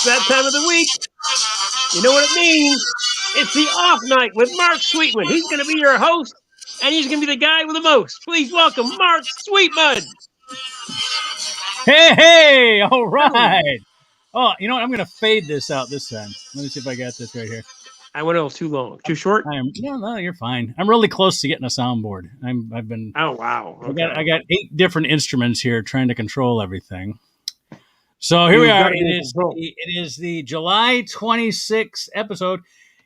It's that time of the week. You know what it means? It's the off night with Mark Sweetman. He's going to be your host, and he's going to be the guy with the most. Please welcome Mark Sweetman. Hey, all right. Oh, you know what? I'm going to fade this out this time. Let me see if I got this right here. I went a little too long, too short. No, you're fine. I'm really close to getting a soundboard. I've been. Oh wow! Okay. I got 8 different instruments here trying to control everything. So here we are. It is the July 26th episode.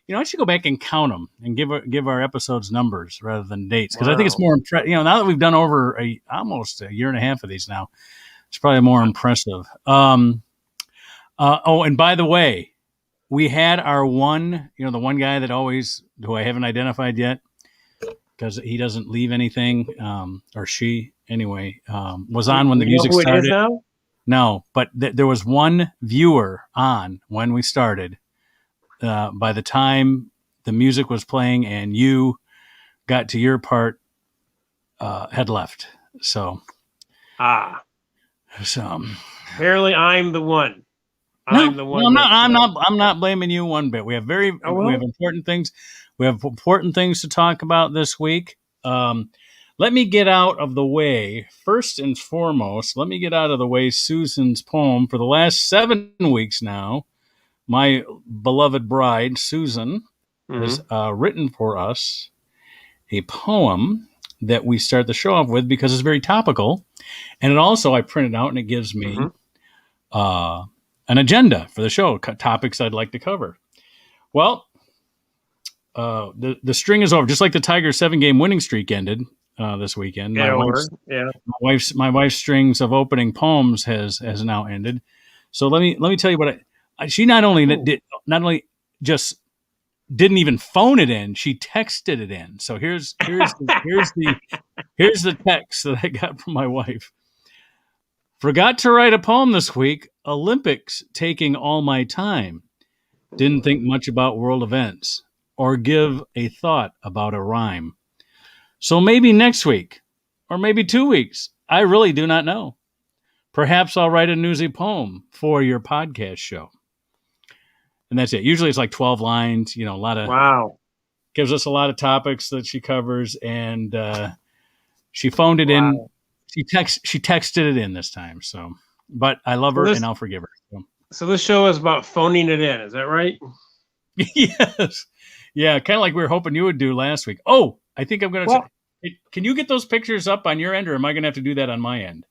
You know, I should go back and count them and give our episodes numbers rather than dates because I think it's more impressive. You know, now that we've done over almost a year and a half of these now, it's probably more impressive. And by the way, we had our one, the one guy who I haven't identified yet because he doesn't leave anything, or she anyway, was on when the music started. No, but there was one viewer on when we started. By the time the music was playing and you got to your part, had left. So apparently I'm the one. I'm the one. No, I'm not blaming you one bit. We have we have important things. We have important things to talk about this week. Let me get out of the way. First and foremost, let me get out of the way Susan's poem. For the last 7 weeks now, my beloved bride, Susan, has written for us a poem that we start the show off with because it's very topical. And it also, I printed out and it gives me an agenda for the show, topics I'd like to cover. Well, the string is over. Just like the Tigers' 7-game winning streak ended this weekend. My wife's strings of opening poems has now ended. So let me tell you what she not only just didn't even phone it in, she texted it in. So here's the text that I got from my wife. Forgot to write a poem this week. Olympics taking all my time. Didn't think much about world events or give a thought about a rhyme. So maybe next week or maybe 2 weeks. I really do not know. Perhaps I'll write a newsy poem for your podcast show. And that's it. Usually it's like 12 lines, a lot of, gives us a lot of topics that she covers. And she phoned it in. She texted it in this time. So, but I love her and I'll forgive her. So this show is about phoning it in. Is that right? Yes. Yeah. Kind of like we were hoping you would do last week. Oh, I think I'm going to can you get those pictures up on your end or am I going to have to do that on my end?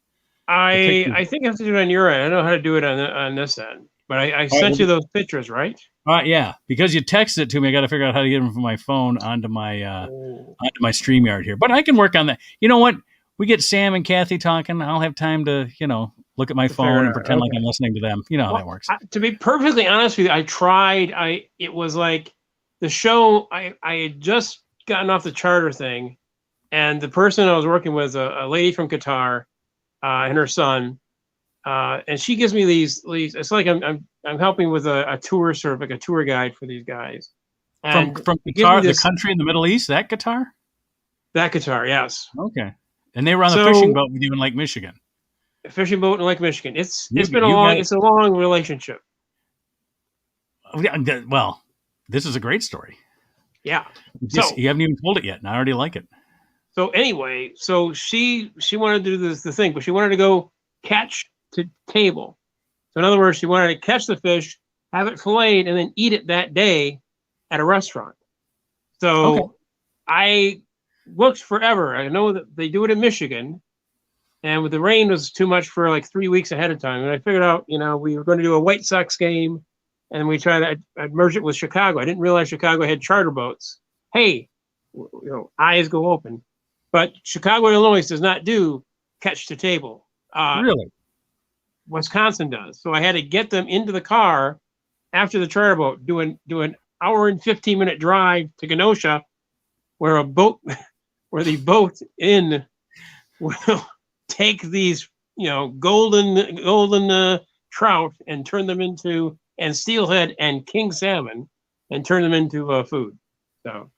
I think I have to do it on your end. I know how to do it on this end. But I sent you those pictures, right? Yeah, because you texted it to me. I got to figure out how to get them from my phone onto my StreamYard here. But I can work on that. You know what? We get Sam and Kathy talking. I'll have time to, look at my phone and pretend like I'm listening to them. You know how that works. To be perfectly honest with you, I tried. It was like the show. I had just gotten off the charter thing, and the person I was working with, a lady from Qatar, and her son. And she gives me these. It's like I'm helping with a tour, sort of like a tour guide for these guys. And from Qatar, the country in the Middle East, that Qatar? That Qatar, yes. Okay. And they were on the fishing boat with you in Lake Michigan. A fishing boat in Lake Michigan. It's been a long relationship. Well, this is a great story. Yeah. You haven't even told it yet, and I already like it. So anyway, she wanted to do the thing, but she wanted to go catch to table. So in other words, she wanted to catch the fish, have it filleted, and then eat it that day at a restaurant. So I looked forever. I know that they do it in Michigan, and with the rain was too much for like 3 weeks ahead of time. And I figured out, we were going to do a White Sox game, and we tried to merge it with Chicago. I didn't realize Chicago had charter boats. Hey, eyes go open. But Chicago, Illinois does not do catch to table. Really? Wisconsin does. So I had to get them into the car after the charter boat, do an hour and 15-minute drive to Kenosha, where the boat in will take these, golden trout and turn them into, and steelhead and king salmon and turn them into food. So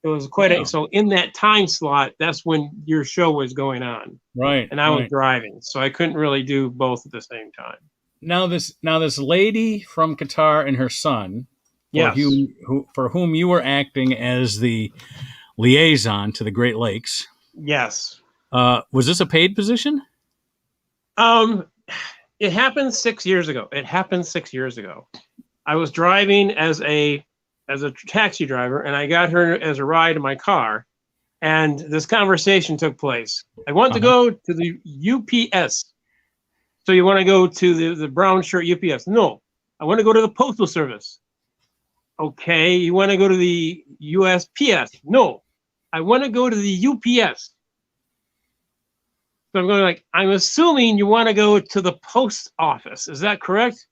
it was quite so in that time slot, that's when your show was going on. Right. And I was driving, so I couldn't really do both at the same time. Now this lady from Qatar and her son, Yes. for whom you were acting as the liaison to the Great Lakes. Yes. Was this a paid position? Um, it happened 6 years ago. It happened 6 years ago. I was driving as a taxi driver, and I got her as a ride in my car, and this conversation took place. I want to go to the UPS. So you want to go to the brown shirt UPS? No, I want to go to the Postal Service. Okay, you want to go to the USPS? No, I want to go to the UPS. So I'm going like, I'm assuming you want to go to the post office. Is that correct?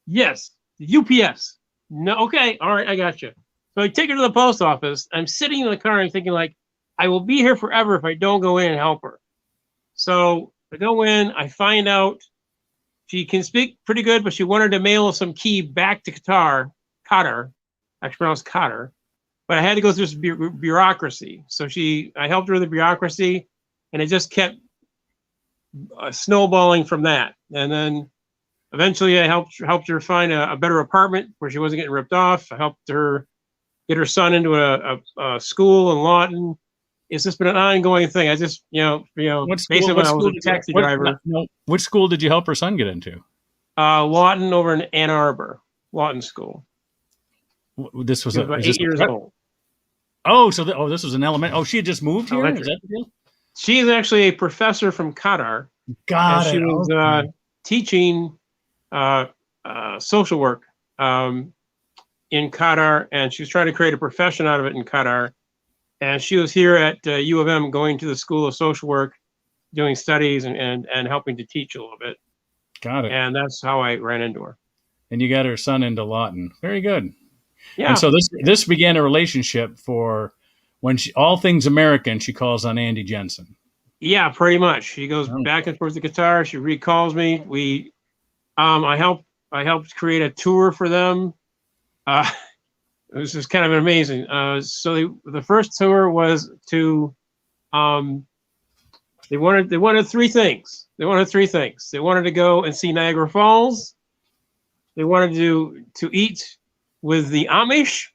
Yes, the UPS. No, okay, all right, I got you. So I take her to the post office. I'm sitting in the car and thinking like, I will be here forever if I don't go in and help her. So I go in, I find out she can speak pretty good, but she wanted to mail some key back to Qatar, actually pronounced Qatar, but I had to go through some bureaucracy. So I helped her with the bureaucracy, and it just kept snowballing from that. And then eventually I helped her find a better apartment where she wasn't getting ripped off. I helped her get her son into a school in Lawton. It's just been an ongoing thing. I just, basically when I was a taxi driver. Which school did you help her son get into? Lawton over in Ann Arbor, Lawton School. This was about 8 years old. Oh, so this was an element. Oh, she had just moved here? Is that the deal? She is actually a professor from Qatar. She was teaching social work in Qatar, and she was trying to create a profession out of it in Qatar. And she was here at U of M going to the School of Social Work, doing studies and helping to teach a little bit. Got it. And that's how I ran into her. And you got her son into Lawton. Very good. Yeah. And so this began a relationship for when all things American, she calls on Andy Jensen. Yeah, pretty much. She goes back and forth to Qatar. She recalls me. I helped create a tour for them. It was just kind of amazing. So the first tour was to, they wanted three things. They wanted to go and see Niagara Falls. They wanted to eat with the Amish,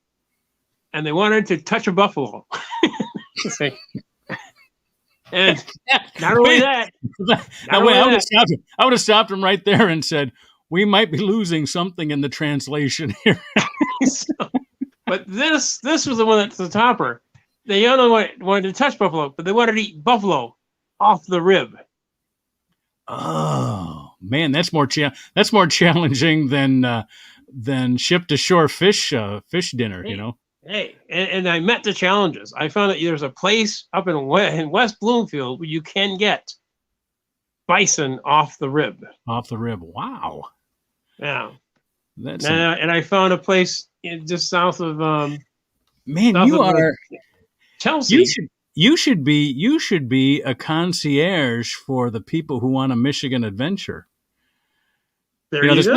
and they wanted to touch a buffalo. And not only that, I would have stopped him right there and said, we might be losing something in the translation here. But this was the one that's the topper. They only wanted to touch buffalo, but they wanted to eat buffalo off the rib. Oh man, that's more challenging than ship to shore fish dinner. Hey, Hey, and I met the challenges. I found that there's a place up in West Bloomfield where you can get bison off the rib. Off the rib. Wow. Yeah. And I found a place just south of Chelsea. You should be a concierge for the people who want a Michigan adventure. There's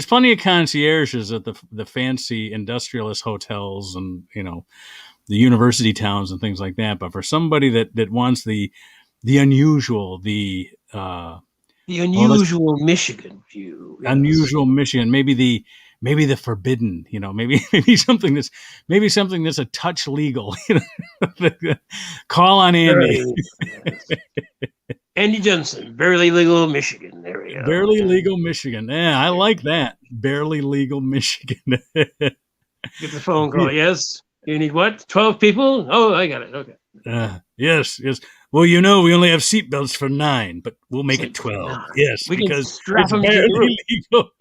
plenty of concierges at the fancy industrialist hotels and the university towns and things like that. But for somebody that wants the unusual, the unusual Michigan view, unusual Michigan, maybe the forbidden, maybe something that's a touch legal. Call on Andy. Andy Jensen, Barely Legal Michigan. There we go. Barely Legal Michigan. Yeah, I like that. Barely Legal Michigan. Get the phone call. Yes. You need what? 12 people? Oh, I got it. Okay. Yes. Well, we only have seatbelts for 9, but we'll make it 12. 9. Yes, we can strap them to the legal.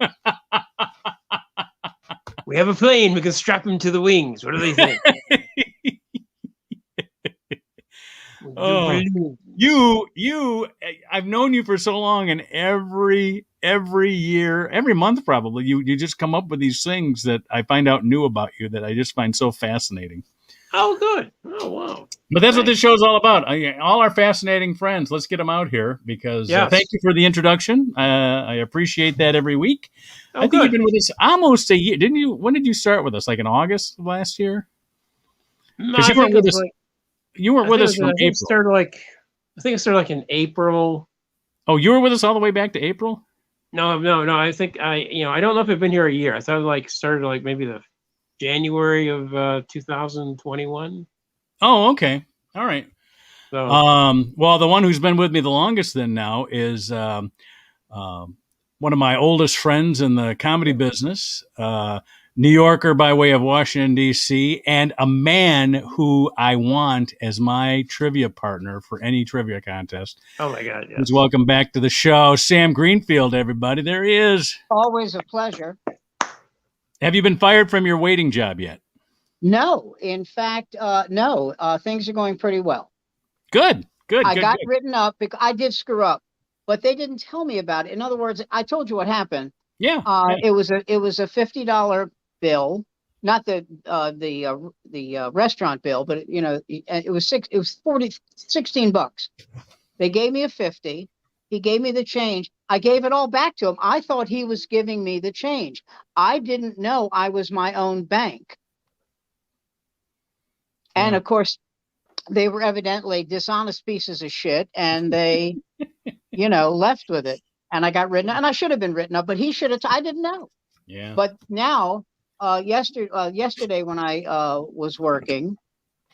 We have a plane. We can strap them to the wings. What do they think? Oh, I've known you for so long, and every year, every month probably, you just come up with these things that I find out new about you that I just find so fascinating. Oh, good. Oh, wow. But that's what this show is all about. All our fascinating friends, let's get them out here because thank you for the introduction. I appreciate that every week. Oh, I think you've been with us almost a year. Didn't you? When did you start with us? Like in August of last year? Because you weren't with us. You weren't with us from April. I think it started like in April. Oh, you were with us all the way back to April? No. I think I don't know if I've been here a year. I thought like started like maybe the January of 2021. Oh, okay. All right. So Well, the one who's been with me the longest then now is um, one of my oldest friends in the comedy business, New Yorker by way of Washington, D.C., and a man who I want as my trivia partner for any trivia contest. oh my God, yes. Please welcome back to the show, Sam Greenfield, everybody. There he is. Always a pleasure. Have you been fired from your waiting job yet? No, in fact, no. Things are going pretty well. Good. I got written up because I did screw up, but they didn't tell me about it. In other words, I told you what happened. Yeah. It was a $50 bill, not the restaurant bill, but it was $16. They gave me a 50. He gave me the change. I gave it all back to him. I thought he was giving me the change. I didn't know I was my own bank. And of course, they were evidently dishonest pieces of shit, and they, left with it. And I got written up, and I should have been written up, but he should have. I didn't know. Yeah. But now, yesterday when I was working,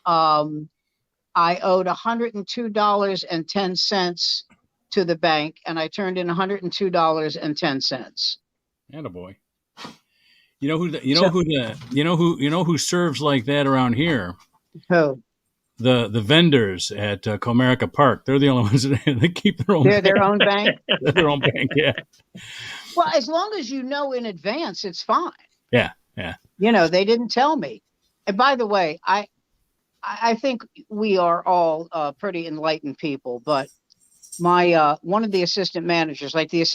I owed $102.10 to the bank, and I turned in $102.10. Attaboy. Who serves like that around here? Who? The vendors at Comerica Park. They're the only ones that keep their own. They're their own bank. They're their own bank. Yeah. Well, as long as you know in advance, it's fine. Yeah. They didn't tell me. And by the way, I think we are all pretty enlightened people, but my one of the assistant managers, like the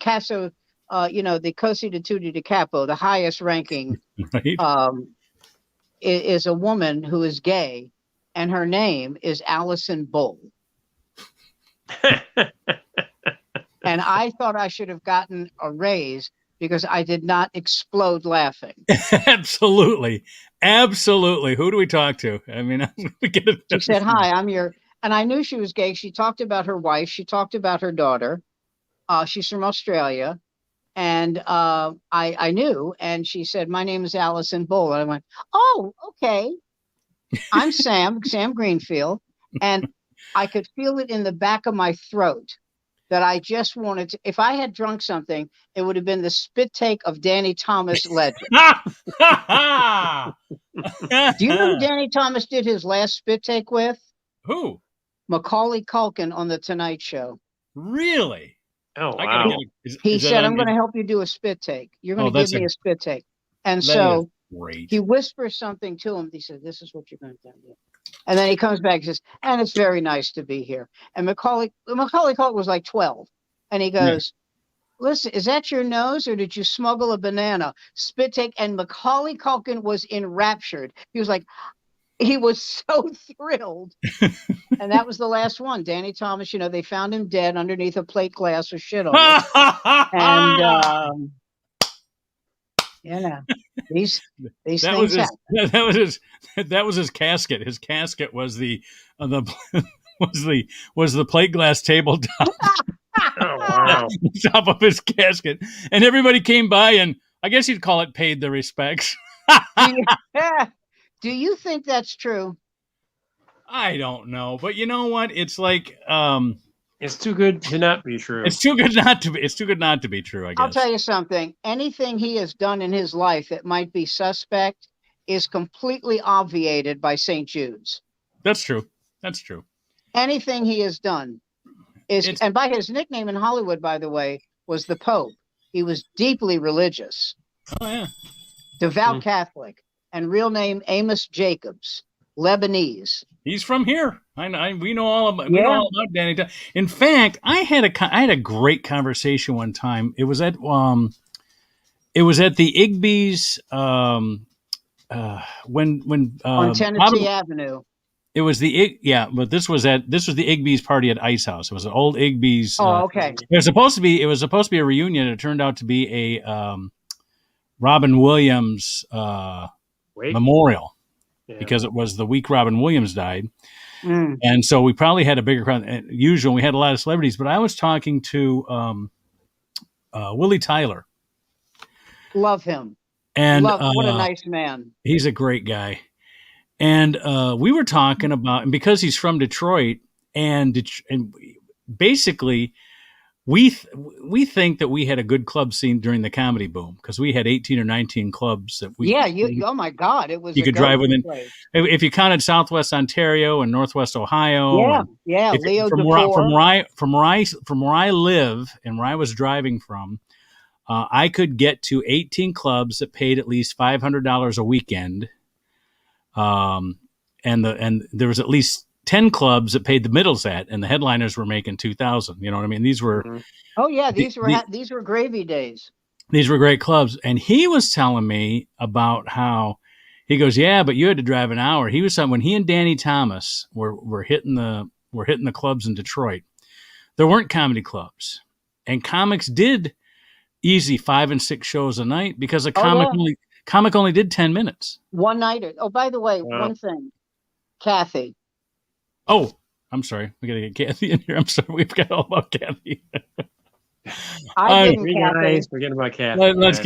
Caso, the Cosi di Tutti di Capo, the highest ranking, right. Is a woman who is gay, and her name is Allison Bull. And I thought I should have gotten a raise because I did not explode laughing. Absolutely. Who do we talk to? I mean, she said, "Hi, I'm your," and I knew she was gay. She talked about her wife. She talked about her daughter. She's from Australia. And I knew, and she said, "My name is Allison Bull." And I went, "Oh, okay. I'm Sam Greenfield." And I could feel it in the back of my throat that I just wanted to, if I had drunk something, it would have been the spit take of Danny Thomas legend. Do you know who Danny Thomas did his last spit take with? Who? Macaulay Culkin on The Tonight Show. Really? Oh, wow. He said, "I'm going to help you do a spit take. You're going to give me a spit take." And so he whispers something to him. He said, "This is what you're going to do." And then he comes back and says, "And it's very nice to be here." And Macaulay Culkin was like 12. And he goes, "Listen, is that your nose or did you smuggle a banana?" Spit take. And Macaulay Culkin was enraptured. He was like, he was so thrilled. And that was the last one. Danny Thomas, they found him dead underneath a plate glass with shit on it. And, these things happen. That was his casket. His casket was the plate glass tabletop. Oh, wow. Top of his casket. And everybody came by and I guess you'd call it paid their respects. Do you think that's true? I don't know, but you know what? It's like it's too good to not be true. It's too good not to be. It's too good not to be true. I guess. I'll tell you something. Anything he has done in his life that might be suspect is completely obviated by St. Jude's. That's true. Anything he has done is, and by his nickname in Hollywood, by the way, was the Pope. He was deeply religious. Oh yeah. Devout Catholic. And real name Amos Jacobs, Lebanese. He's from here. We know all about Danny. In fact, I had a great conversation one time. It was at the Igby's when on Tennessee Avenue. It was but this was the Igby's party at Ice House. It was an old Igby's. Oh, okay. It was supposed to be a reunion. It turned out to be a Robin Williams memorial because it was the week Robin Williams died. And so we probably had a bigger crowd than usual. We had a lot of celebrities, but I was talking to Willie Tyler. Love him. And what a nice man. He's a great guy. And we were talking about, and because he's from Detroit, and basically we think that we had a good club scene during the comedy boom because we had 18 or 19 clubs that we. Yeah, oh my God, it was. You could drive within. If you counted Southwest Ontario and Northwest Ohio. Yeah. Leo from where I live and where I was driving from, I could get to 18 clubs that paid at least $500 a weekend. And there was at least 10 clubs that paid the middles at, and the headliners were making 2,000. You know what I mean? These were. Oh yeah, these were gravy days. These were great clubs, and he was telling me about how he goes, yeah, but you had to drive an hour. He was saying when he and Danny Thomas were hitting the clubs in Detroit, there weren't comedy clubs, and comics did easy 5 and 6 shows a night because a comic only did 10 minutes. One nighter. Oh, by the way, one thing, Kathy. Oh, I'm sorry. We got to get Kathy in here. I'm sorry. We've got all about Kathy. Forget about Kathy. Let's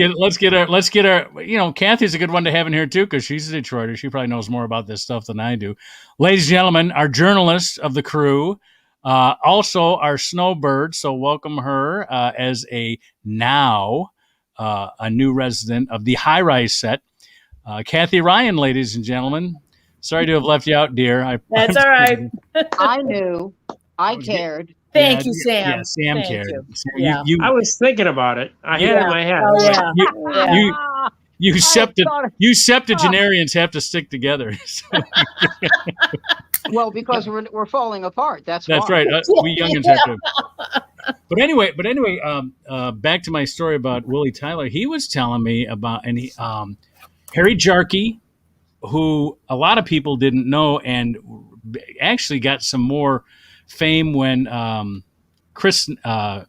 get our. Kathy's a good one to have in here too because she's a Detroiter. She probably knows more about this stuff than I do. Ladies and gentlemen, our journalist of the crew, also our snowbird. So welcome her as a new resident of the High Rise set, Kathy Ryan. Ladies and gentlemen. Sorry to have left you out, dear. That's all right. I knew. I cared. Thank you, Sam. Yeah, Sam cared. I was thinking about it. I had it in my head. Oh, You septuagenarians have to stick together. Well, because we're falling apart. That's right. We youngins have to. But anyway, back to my story about Willie Tyler. He was telling me about Harry Jarkey, who a lot of people didn't know, and actually got some more fame when Cliff Nesteroff,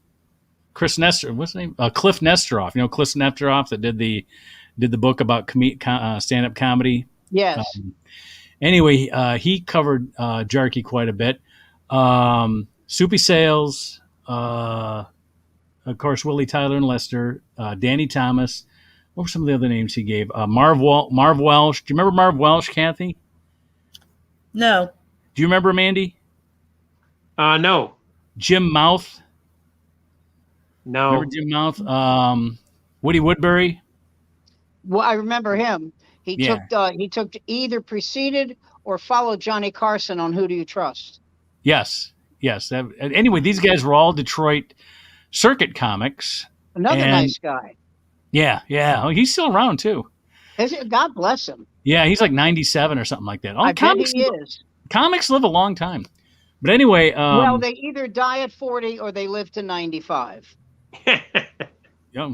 Cliff Nesteroff that did the book about stand-up comedy. Yes. Anyway, he covered Jarkey quite a bit. Soupy Sales, of course, Willie Tyler and Lester, Danny Thomas. What were some of the other names he gave? Marv Welsh. Do you remember Marv Welsh, Kathy? No. Do you remember him, Andy? No. Jim Mouth? No. Remember Jim Mouth? Woody Woodbury? Well, I remember him. He took either preceded or followed Johnny Carson on Who Do You Trust? Yes. Anyway, these guys were all Detroit circuit comics. Another nice guy. Yeah. Oh, he's still around too. God bless him. Yeah, he's like 97 or something like that. I bet he is. Comics live a long time. But anyway. Well, they either die at 40 or they live to 95.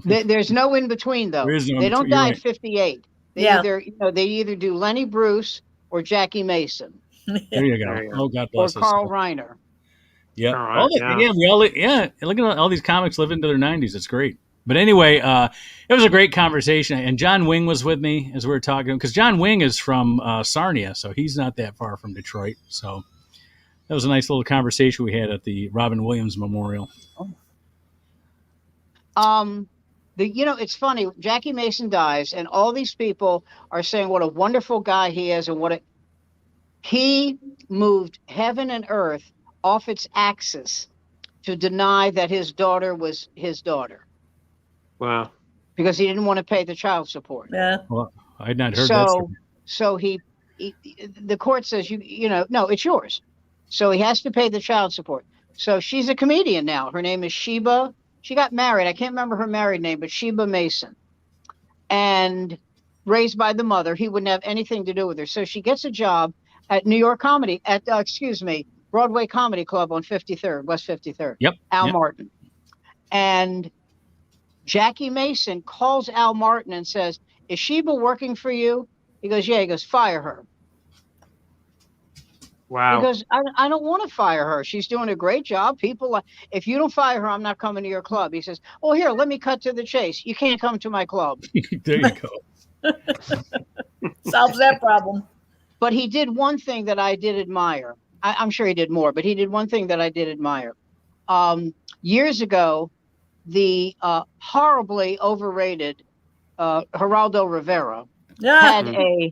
There's no in between, though. They don't die at 58. They either do Lenny Bruce or Jackie Mason. There you go. Oh, God bless us. Or Carl Reiner. Yeah. Look at all these comics live into their 90s. It's great. But anyway, it was a great conversation. And John Wing was with me as we were talking, because John Wing is from Sarnia, so he's not that far from Detroit. So that was a nice little conversation we had at the Robin Williams Memorial. It's funny. Jackie Mason dies, and all these people are saying what a wonderful guy he is, and he moved heaven and earth off its axis to deny that his daughter was his daughter. Wow. Because he didn't want to pay the child support. Yeah. Well, I had not heard that. So the court says, no, it's yours. So he has to pay the child support. So she's a comedian now. Her name is Sheba. She got married. I can't remember her married name, but Sheba Mason. And raised by the mother, he wouldn't have anything to do with her. So she gets a job at Broadway Comedy Club on 53rd, West 53rd. Yep. Al Martin. And Jackie Mason calls Al Martin and says, "Is Sheba working for you?" He goes, "Yeah." He goes, "Fire her." Wow. He goes, I don't want to fire her. She's doing a great job. If you don't fire her, I'm not coming to your club. He says, "Oh, here, let me cut to the chase. You can't come to my club." There you go. Solves that problem. But he did one thing that I did admire. I'm sure he did more, but he did one thing that I did admire. Years ago, the horribly overrated Geraldo Rivera had a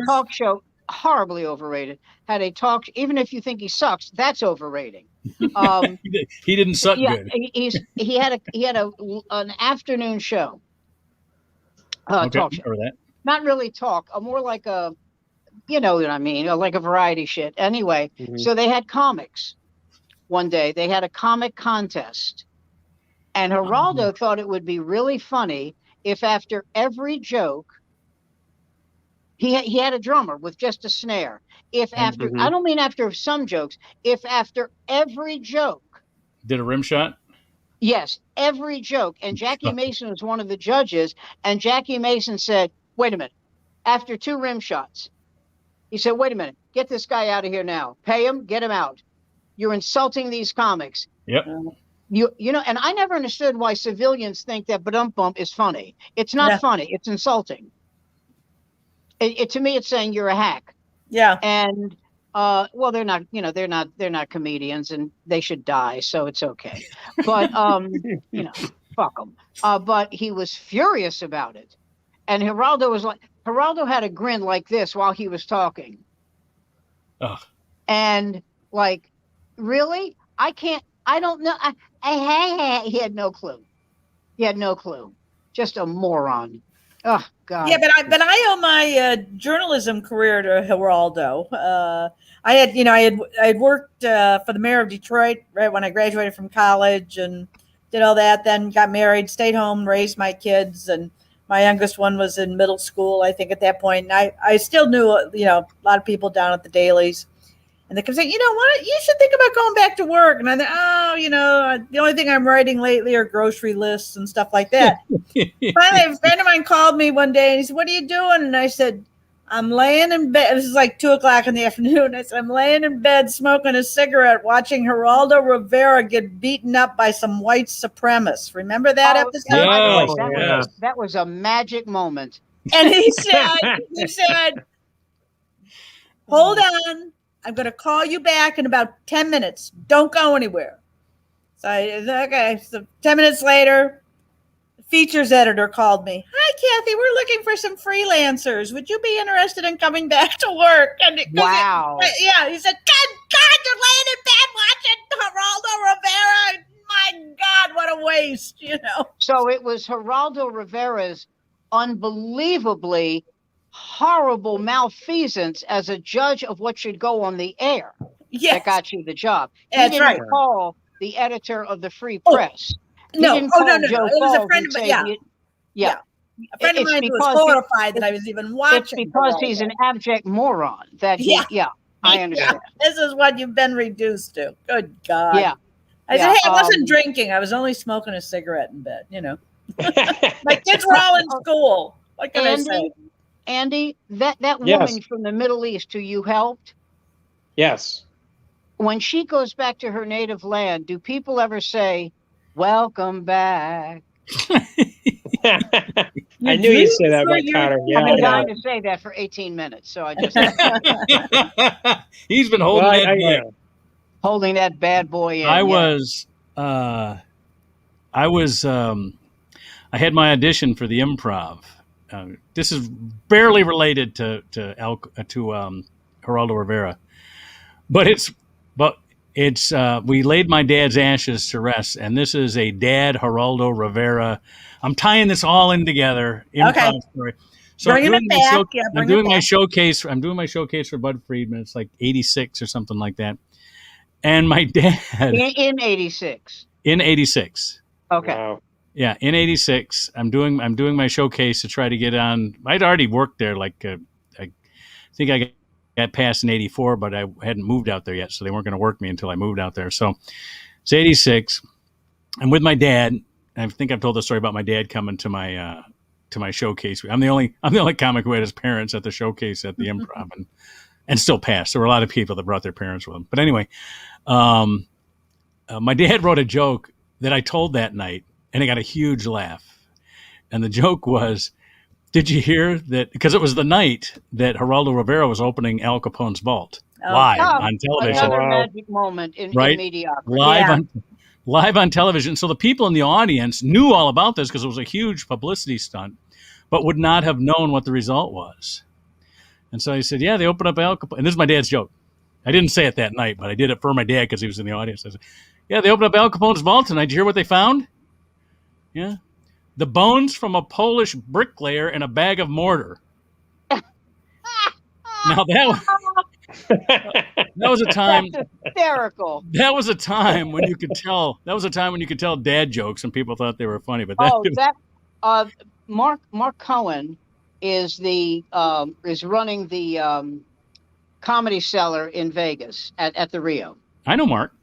talk show, horribly overrated. Had a talk, even if you think he sucks, that's overrating. He didn't suck good. He had an afternoon show. Talk show. That. Not really talk, more like a, you know what I mean, like a variety shit. Anyway, so they had comics. One day they had a comic contest, and Geraldo thought it would be really funny if after every joke, he had a drummer with just a snare. If after, I don't mean after some jokes, if after every joke. Did a rim shot? Yes, every joke. And Jackie Mason was one of the judges. And Jackie Mason said, wait a minute, after 2 rim shots, he said, wait a minute, get this guy out of here now. Pay him, get him out. You're insulting these comics. Yep. You know, and I never understood why civilians think that ba-dum bump is funny. It's not funny. It's insulting. To me, it's saying you're a hack. Yeah. And well, they're not, you know, they're not comedians, and they should die, so it's okay. But you know, fuck them. But he was furious about it, and Geraldo had a grin like this while he was talking. Ugh. And like, really? I don't know. He had no clue. He had no clue. Just a moron. Oh God. Yeah, but I owe my journalism career to Geraldo. I had worked for the mayor of Detroit right when I graduated from college and did all that. Then got married, stayed home, raised my kids, and my youngest one was in middle school, I think, at that point. And I still knew a lot of people down at the dailies. And they kept saying, what, you should think about going back to work. And I thought, the only thing I'm writing lately are grocery lists and stuff like that. Finally, a friend of mine called me one day and he said, what are you doing? And I said, I'm laying in bed. This is like 2:00 in the afternoon. I said, I'm laying in bed smoking a cigarette, watching Geraldo Rivera get beaten up by some white supremacists. Remember that episode? That was a magic moment. And he said, hold on. I'm going to call you back in about 10 minutes. Don't go anywhere. So I said, okay. So 10 minutes later, the features editor called me. Hi, Kathy. We're looking for some freelancers. Would you be interested in coming back to work? And wow. He said, God, you're laying in bed watching Geraldo Rivera. My God, what a waste, So it was Geraldo Rivera's unbelievably horrible malfeasance as a judge of what should go on the air that got you the job. That's he didn't call the editor of the Free Press. No. It was a friend of mine. Yeah. A friend of mine who was horrified that I was even watching. It's because he's an abject moron that I understand. This is what you've been reduced to. Good God. Yeah. I said, hey, I wasn't drinking. I was only smoking a cigarette in bed, My kids were all in school. What can I say? Andy, that woman from the Middle East who you helped. Yes. When she goes back to her native land, do people ever say, welcome back? I knew you'd say that about Connor. Yeah, I've been dying to say that for 18 minutes, so I just... He's been holding holding that bad boy in. I had my audition for the Improv. This is barely related to Geraldo Rivera, but it's we laid my dad's ashes to rest, and this is a dad Geraldo Rivera. I'm tying this all in together. Improv story. So I'm doing my showcase. I'm doing my showcase for Bud Friedman. It's like 86 or something like that. And my dad in 86. In 86. Okay. Wow. Yeah, in 86, I'm doing my showcase to try to get on. I'd already worked there. I think I got passed in 84, but I hadn't moved out there yet, so they weren't going to work me until I moved out there. So it's 86. I'm with my dad. I think I've told the story about my dad coming to my showcase. I'm the only comic who had his parents at the showcase at the Improv and still passed. There were a lot of people that brought their parents with them. But anyway, my dad wrote a joke that I told that night, and it got a huge laugh. And the joke was, did you hear that? Because it was the night that Geraldo Rivera was opening Al Capone's vault live on television. Another magic moment in mediocrity. live on television. So the people in the audience knew all about this because it was a huge publicity stunt, but would not have known what the result was. And so he said, yeah, they opened up Al Capone. And this is my dad's joke. I didn't say it that night, but I did it for my dad because he was in the audience. I said, yeah, they opened up Al Capone's vault tonight. Did you hear what they found? Yeah. The bones from a Polish bricklayer and a bag of mortar. Now that was a time. That's hysterical. That was a time when you could tell. That was a time when you could tell dad jokes and people thought they were funny. But Mark Cohen is running the Comedy Cellar in Vegas at the Rio. I know Mark.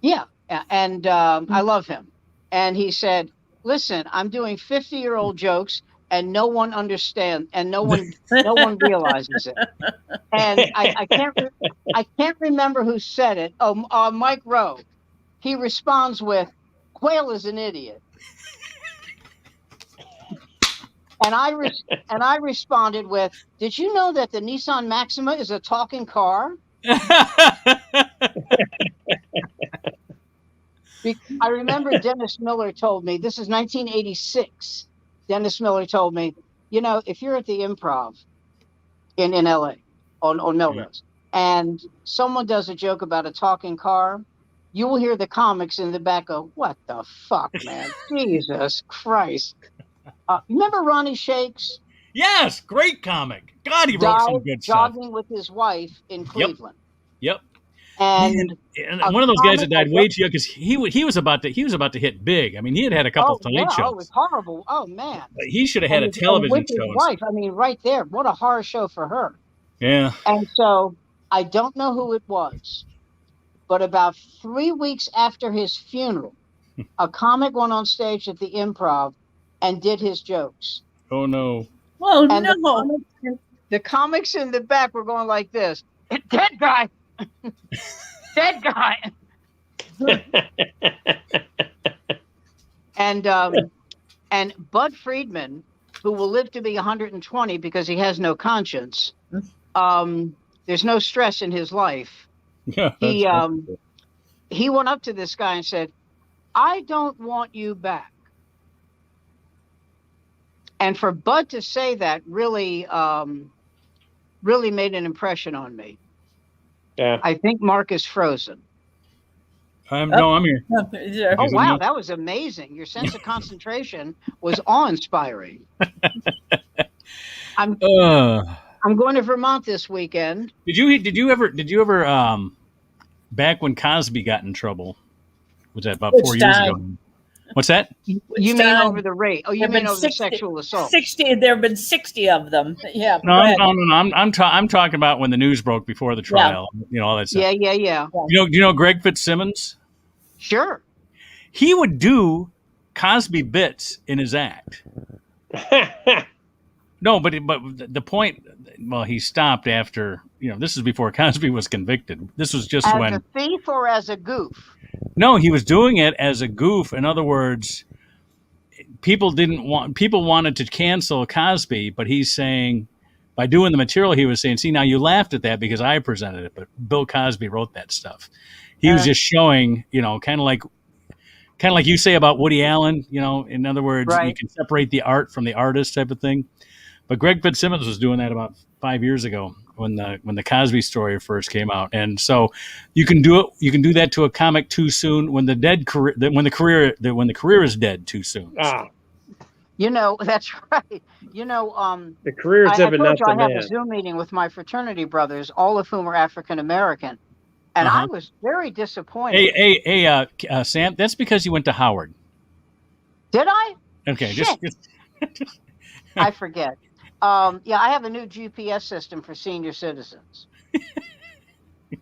Yeah, and I love him. And he said, "Listen, I'm doing 50-year-old jokes, and no one understands, and no one realizes it." And I can't remember who said it. Oh, Mike Rowe. He responds with, "Quayle is an idiot." And I responded with, "Did you know that the Nissan Maxima is a talking car?" I remember Dennis Miller told me, this is 1986. Dennis Miller told me, if you're at the Improv in LA on Melrose, and someone does a joke about a talking car, you will hear the comics in the back go, "What the fuck, man? Jesus Christ." Remember Ronnie Shakes? Yes, great comic. God, he wrote some good stuff. Jogging with his wife in Cleveland. Yep. And one of those guys that died way too young because he was about to hit big. I mean, he had a couple of Tonight shows. Oh, it was horrible. Oh man. But he should have had a television show. His wife, I mean, right there. What a horror show for her. Yeah. And so I don't know who it was, but about 3 weeks after his funeral, a comic went on stage at the Improv and did his jokes. Oh no. Oh and no. The comics in the back were going like this. Dead guy. Dead guy. And Bud Friedman, who will live to be 120 because he has no conscience, there's no stress in his life. Yeah, he went up to this guy and said, "I don't want you back." And for Bud to say that really made an impression on me. Yeah. I think Mark is frozen. No, I'm here. Oh, wow. That was amazing. Your sense of concentration was awe-inspiring. I'm going to Vermont this weekend. Did you ever back when Cosby got in trouble? Was that about 4 years ago? What's that? You mean over the rape? Oh, you mean over the sexual assault? 60. There have been 60 of them. Yeah. No. I'm talking about when the news broke before the trial. Yeah. All that stuff. Yeah. Do you know Greg Fitzsimmons? Sure. He would do Cosby bits in his act. No, but the point. Well, he stopped after. This is before Cosby was convicted. This was just when as a thief or as a goof. No, he was doing it as a goof. In other words, people wanted to cancel Cosby, but he's saying by doing the material, he was saying, "See, now you laughed at that because I presented it, but Bill Cosby wrote that stuff." He was just showing, kind of like you say about Woody Allen. In other words, You can separate the art from the artist type of thing. But Greg Fitzsimmons was doing that about 5 years ago when the Cosby Story first came out, and so you can do it. You can do that to a comic too soon when the career is dead too soon. Ah. That's right. The career is dead, but not the man. I have a Zoom meeting with my fraternity brothers, all of whom are African American, and I was very disappointed. Hey, Sam, that's because you went to Howard. Did I? Okay, just I forget. I have a new GPS system for senior citizens.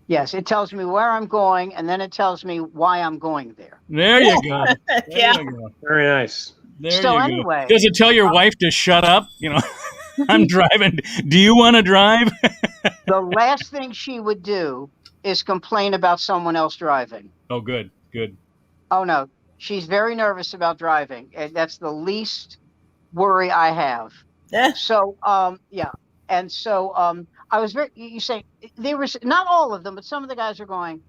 Yes, it tells me where I'm going, and then it tells me why I'm going there. There you go. You go. Very nice. Anyway, does it tell your wife to shut up? I'm driving. Do you want to drive? The last thing she would do is complain about someone else driving. Oh, good. Oh no, she's very nervous about driving, and that's the least worry I have. Yeah. So, and so I was you say they were not all of them, but some of the guys are going,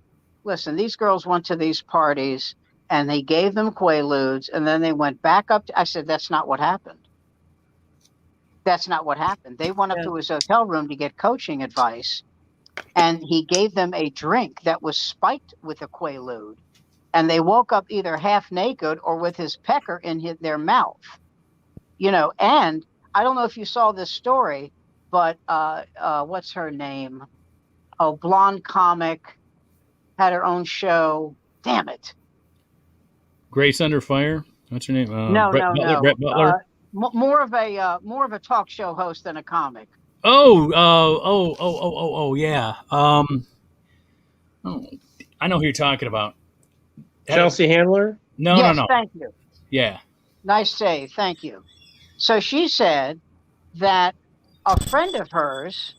"Listen, these girls went to these parties and they gave them Quaaludes, and then they went back up. I said, that's not what happened. That's not what happened. They went up to his hotel room to get coaching advice, and he gave them a drink that was spiked with a Quaalude, and they woke up either half naked or with his pecker in their mouth. And I don't know if you saw this story, but what's her name? Oh, blonde comic, had her own show. Damn it. Grace Under Fire. What's her name? No. Brett Butler. More of a talk show host than a comic. Yeah. I know who you're talking about. Chelsea Handler? No. Thank you. Yeah. Nice save. Thank you. So she said that a friend of hers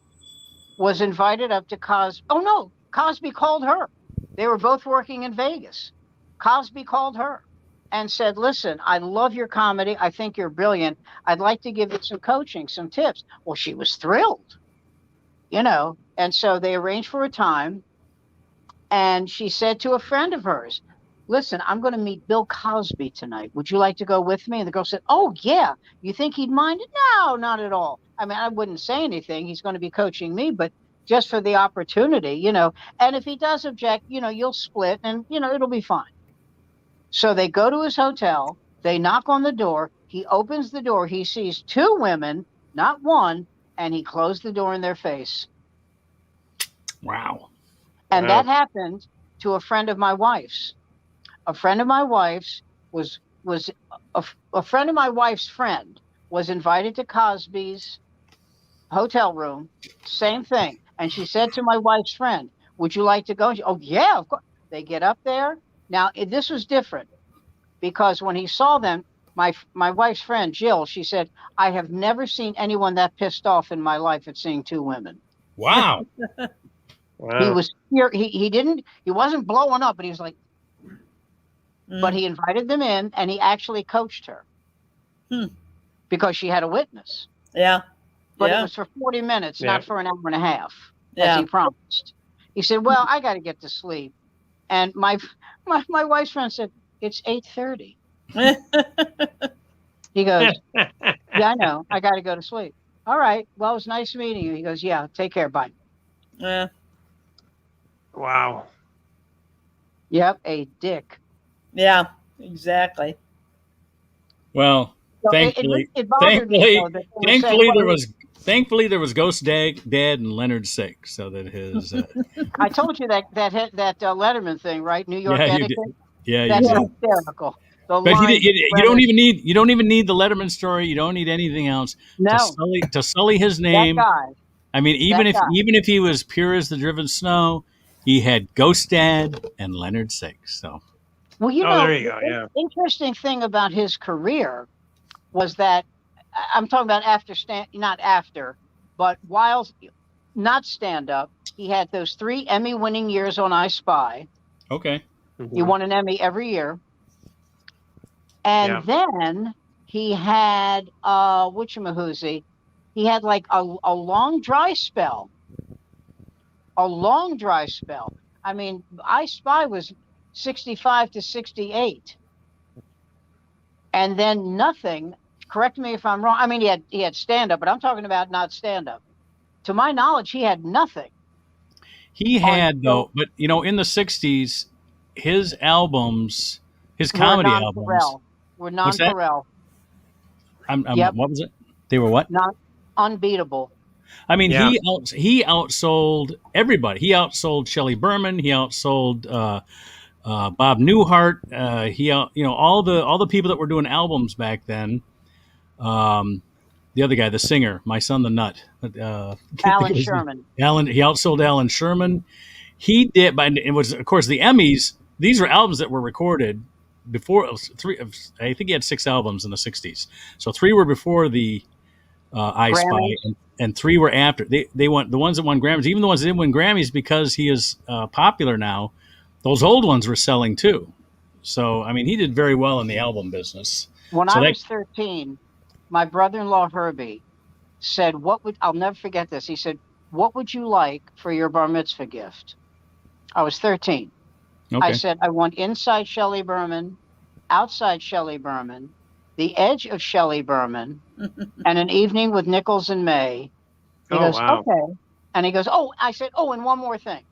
was invited up to Cosby. Oh, no. Cosby called her. They were both working in Vegas. Cosby called her and said, listen, I love your comedy. I think you're brilliant. I'd like to give you some coaching, some tips. Well, she was thrilled, and so they arranged for a time. And she said to a friend of hers, listen, I'm going to meet Bill Cosby tonight. Would you like to go with me? And the girl said, oh, yeah. You think he'd mind it? No, not at all. I mean, I wouldn't say anything. He's going to be coaching me, but just for the opportunity, And if he does object, you'll split and, it'll be fine. So they go to his hotel. They knock on the door. He opens the door. He sees two women, not one, and he closed the door in their face. Wow. And that happened to a friend of my wife's. A friend of my wife's was a friend of my wife's friend was invited to Cosby's hotel room. Same thing. And she said to my wife's friend, would you like to go? Oh, yeah, of course. They get up there. Now, this was different because when he saw them, my wife's friend, Jill, she said, I have never seen anyone that pissed off in my life at seeing two women. Wow. He was here. He wasn't blowing up, but he was like, but he invited them in and he actually coached her because she had a witness. Yeah. But it was for 40 minutes, not for an hour and a half, as he promised. He said, well, I got to get to sleep. And my wife's friend said, it's 8:30. He goes, yeah, I know. I got to go to sleep. All right. Well, it was nice meeting you. He goes, yeah, take care. Bye. Yeah. Wow. Yep. A dick. Yeah, exactly. Well, So thankfully there was Ghost Dad and Leonard Sick, so that his. I told you that Letterman thing, right? New York etiquette. Yeah, that's you did. hysterical. But you don't even need the Letterman story. You don't need anything else to sully his name. That guy. I mean, even if he was pure as the driven snow, he had Ghost Dad and Leonard Sick. So. Well, there you go. Yeah. The interesting thing about his career was that I'm talking about not after, but while not stand up, he had those 3 Emmy-winning years on I Spy. Okay. He won an Emmy every year. And then he had whatchamahoozy. He had like a long dry spell. I mean, I Spy was 65 to 68. And then nothing. Correct me if I'm wrong. I mean, he had stand up, but I'm talking about not stand up. To my knowledge, he had nothing. He had though, but in the 60s, his albums, his comedy albums were non-Pharrell. What was it? They were what? Not unbeatable. I mean, he outsold everybody. He outsold Shelley Berman. He outsold Bob Newhart. All the people that were doing albums back then. The other guy, the singer, My Son the Nut. Alan Sherman. He outsold Alan Sherman. He did, but it was, of course, the Emmys. These were albums that were recorded before. I think he had 6 albums in the 60s. So 3 were before the I Spy, and 3 were after. They won the ones that won Grammys, even the ones that didn't win Grammys, because he is popular now. Those old ones were selling too. So I mean, he did very well in the album business. When I was 13, my brother-in-law Herbie said, I'll never forget this. He said, what would you like for your bar mitzvah gift? I was 13. I said, I want inside Shelley Berman, outside Shelley Berman, the edge of Shelley Berman, and an evening with Nichols and May. He goes, okay. And he goes, oh, I said, oh, and one more thing.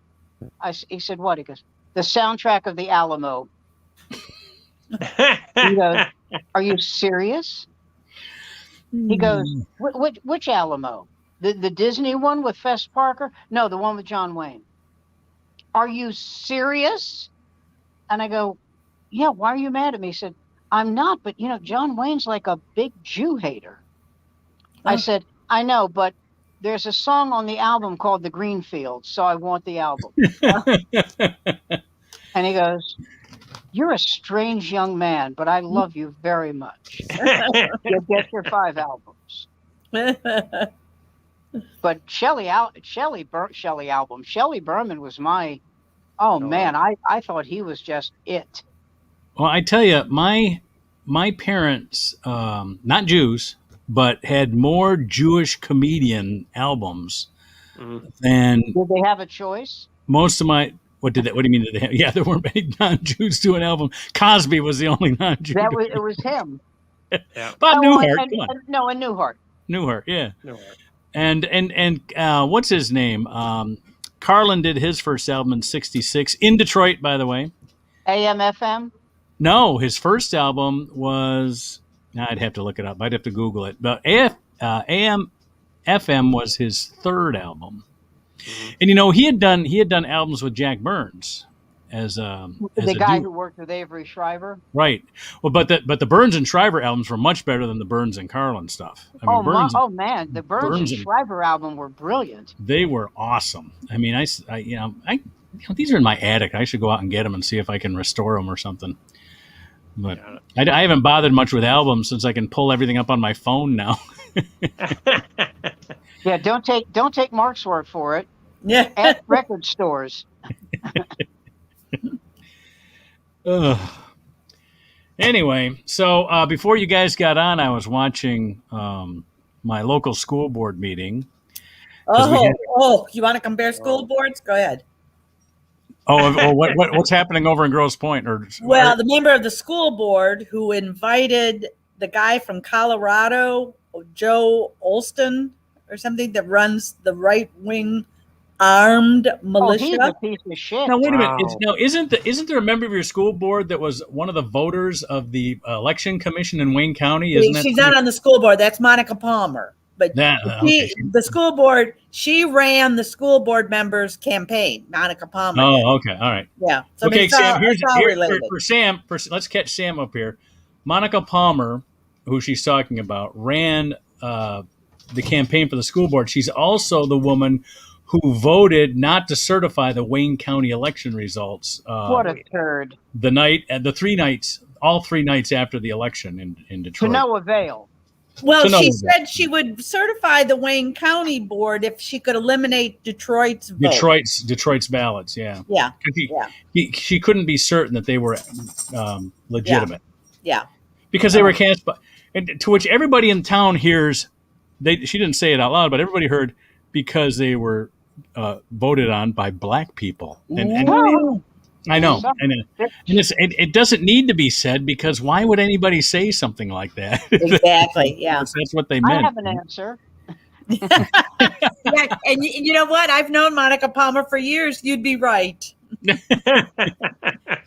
He said, what? He goes, the soundtrack of the Alamo. He goes, are you serious? He goes, which Alamo? The Disney one with Fess Parker? No, the one with John Wayne. Are you serious? And I go, yeah, why are you mad at me? He said, I'm not, but John Wayne's like a big Jew hater. I said, I know, but there's a song on the album called The Greenfield, so I want the album. And he goes, you're a strange young man, but I love you very much. You'll get your 5 albums. But Shelley Berman was my, man, I thought he was just it. Well, I tell you, my parents, not Jews, but had more Jewish comedian albums than. Did they have a choice? Most of my. What do you mean? Did they have? Yeah, there weren't many non-Jews doing an album. Cosby was the only non-Jew. It was him. Yeah. Bob Newhart. And Newhart. Newhart, yeah. Newhart. And what's his name? Carlin did his first album in '66 in Detroit, by the way. AM/FM? No, his first album was. I'd have to look it up. I'd have to Google it. But AM/FM was his third album, and he had done albums with Jack Burns as the guy who worked with Avery Shriver. Right. Well, but the Burns and Shriver albums were much better than the Burns and Carlin stuff. I mean, man, the Burns and Shriver album were brilliant. They were awesome. I mean, these are in my attic. I should go out and get them and see if I can restore them or something. But I haven't bothered much with albums since I can pull everything up on my phone now. Yeah, don't take Mark's word for it. Yeah, at record stores. Anyway, so before you guys got on, I was watching my local school board meeting. You want to compare school boards? Go ahead. What's happening over in Grosse Pointe? The member of the school board who invited the guy from Colorado, Joe Olston or something, that runs the right-wing armed militia. He's a piece of shit. Now wait a minute. Isn't there a member of your school board that was one of the voters of the election commission in Wayne County? She's not on the school board. That's Monica Palmer. But the school board, she ran the school board members' campaign. Monica Palmer. Oh, okay, all right. Yeah. So okay, Sam. Here's for Sam. Let's catch Sam up here. Monica Palmer, who she's talking about, ran the campaign for the school board. She's also the woman who voted not to certify the Wayne County election results. What a turd! All 3 nights after the election in Detroit. To no avail. Well, she said she would certify the Wayne County board if she could eliminate Detroit's vote. Detroit's ballots, yeah. Yeah. She couldn't be certain that they were legitimate. Yeah. Because they were cast by, and to which everybody in town hears, she didn't say it out loud, but everybody heard, because they were voted on by black people. And I know. And it doesn't need to be said, because why would anybody say something like that? Exactly, yeah. That's what they meant. I have an answer. Yeah, and you know what? I've known Monica Palmer for years. You'd be right.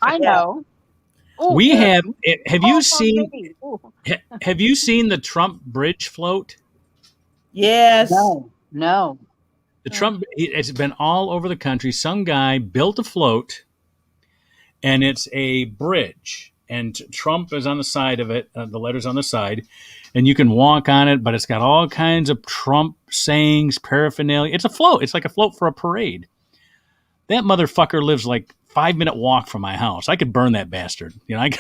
I know. Ooh, have you seen the Trump bridge float? Yes. No. The Trump, it's been all over the country. Some guy built a float, and it's a bridge, and Trump is on the side of it, the letters on the side, and you can walk on it, but it's got all kinds of Trump sayings, paraphernalia. It's a float. It's like a float for a parade. That motherfucker lives like 5-minute walk from my house. I could burn that bastard. Well,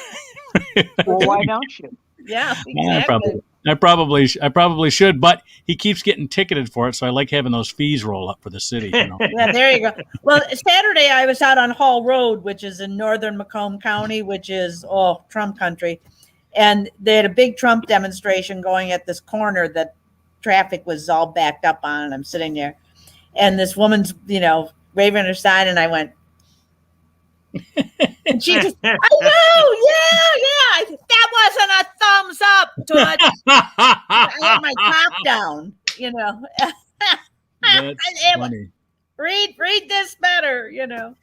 why don't you? Yeah, exactly. I probably should, but he keeps getting ticketed for it, so I like having those fees roll up for the city. Yeah, there you go. Well, Saturday I was out on Hall Road, which is in northern Macomb County, which is Trump country, and they had a big Trump demonstration going at this corner that traffic was all backed up on, and I'm sitting there, and this woman's waving her sign, and I went, And she just, I know, yeah. That wasn't a thumbs up, Toots. I had my top down, you know. That's funny. Read this better, you know.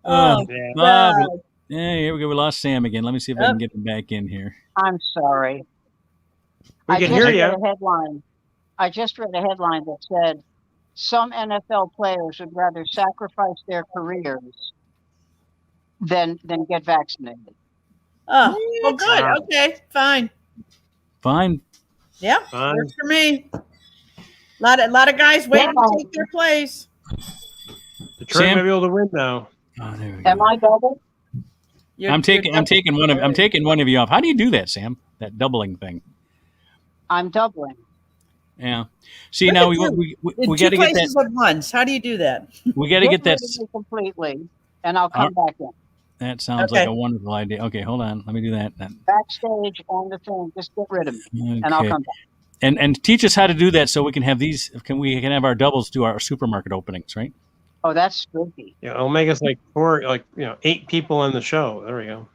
Bob, here we go. We lost Sam again. Let me see if I can get him back in here. I'm sorry. We can hear you. I just read a headline that said some NFL players would rather sacrifice their careers than get vaccinated. Oh, well, good. Okay, fine. Yeah, works for me. A lot of guys waiting to take their place. Detroit may be able to win now. Oh, there we go. Am I double? I'm taking one of you off. How do you do that, Sam? That doubling thing. I'm doubling. Yeah. See, now we got to get that at once. How do you do that? We got to get that completely, and I'll come back in. That sounds like a wonderful idea. Okay, hold on. Let me do that. Backstage on the thing, just get rid of me, and I'll come back. And teach us how to do that so we can have these. We can have our doubles do our supermarket openings, right? Oh, that's spooky. Yeah, it'll make us like 8 people on the show. There we go.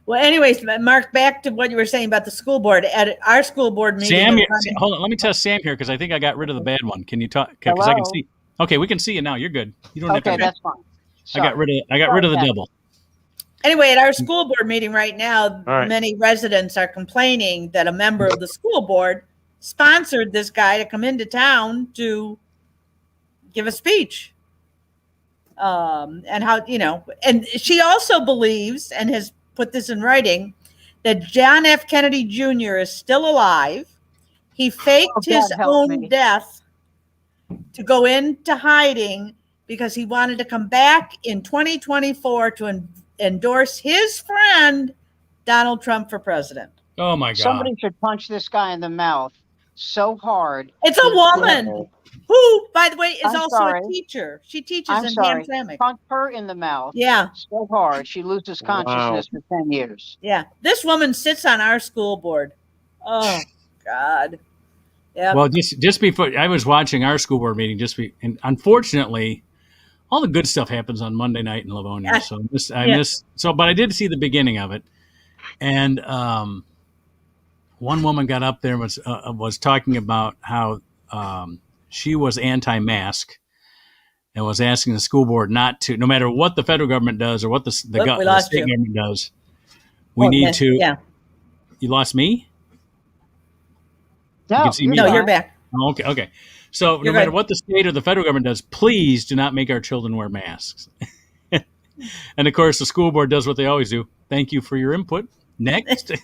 Well, anyways, Mark, back to what you were saying about the school board. At our school board meeting. Sam, hold on. Let me test Sam here because I think I got rid of the bad one. Can you talk? Because I can see. Okay, we can see you now. You're good. You don't have to. Okay, that's fine. Sorry. I got rid of the double. Anyway, at our school board meeting right now, many residents are complaining that a member of the school board sponsored this guy to come into town to give a speech. And how, and she also believes and has put this in writing that John F. Kennedy Jr. is still alive. He faked his own death to go into hiding because he wanted to come back in 2024 to endorse his friend, Donald Trump, for president. Oh, my God. Somebody should punch this guy in the mouth so hard. It's a woman who, by the way, is also a teacher. She teaches in Hamtramck. Punch her in the mouth. Yeah. So hard. She loses consciousness for 10 years. Yeah. This woman sits on our school board. Oh, God. Yeah. Well, just before I was watching our school board meeting, and unfortunately, all the good stuff happens on Monday night in Livonia. So but I did see the beginning of it, and one woman got up there and was talking about how she was anti-mask and was asking the school board not to, no matter what the federal government does or what the state government does, we need to. Yeah. You lost me? No, you're back. Oh, okay. So no matter what the state or the federal government does, please do not make our children wear masks. And of course, the school board does what they always do. Thank you for your input. Next. I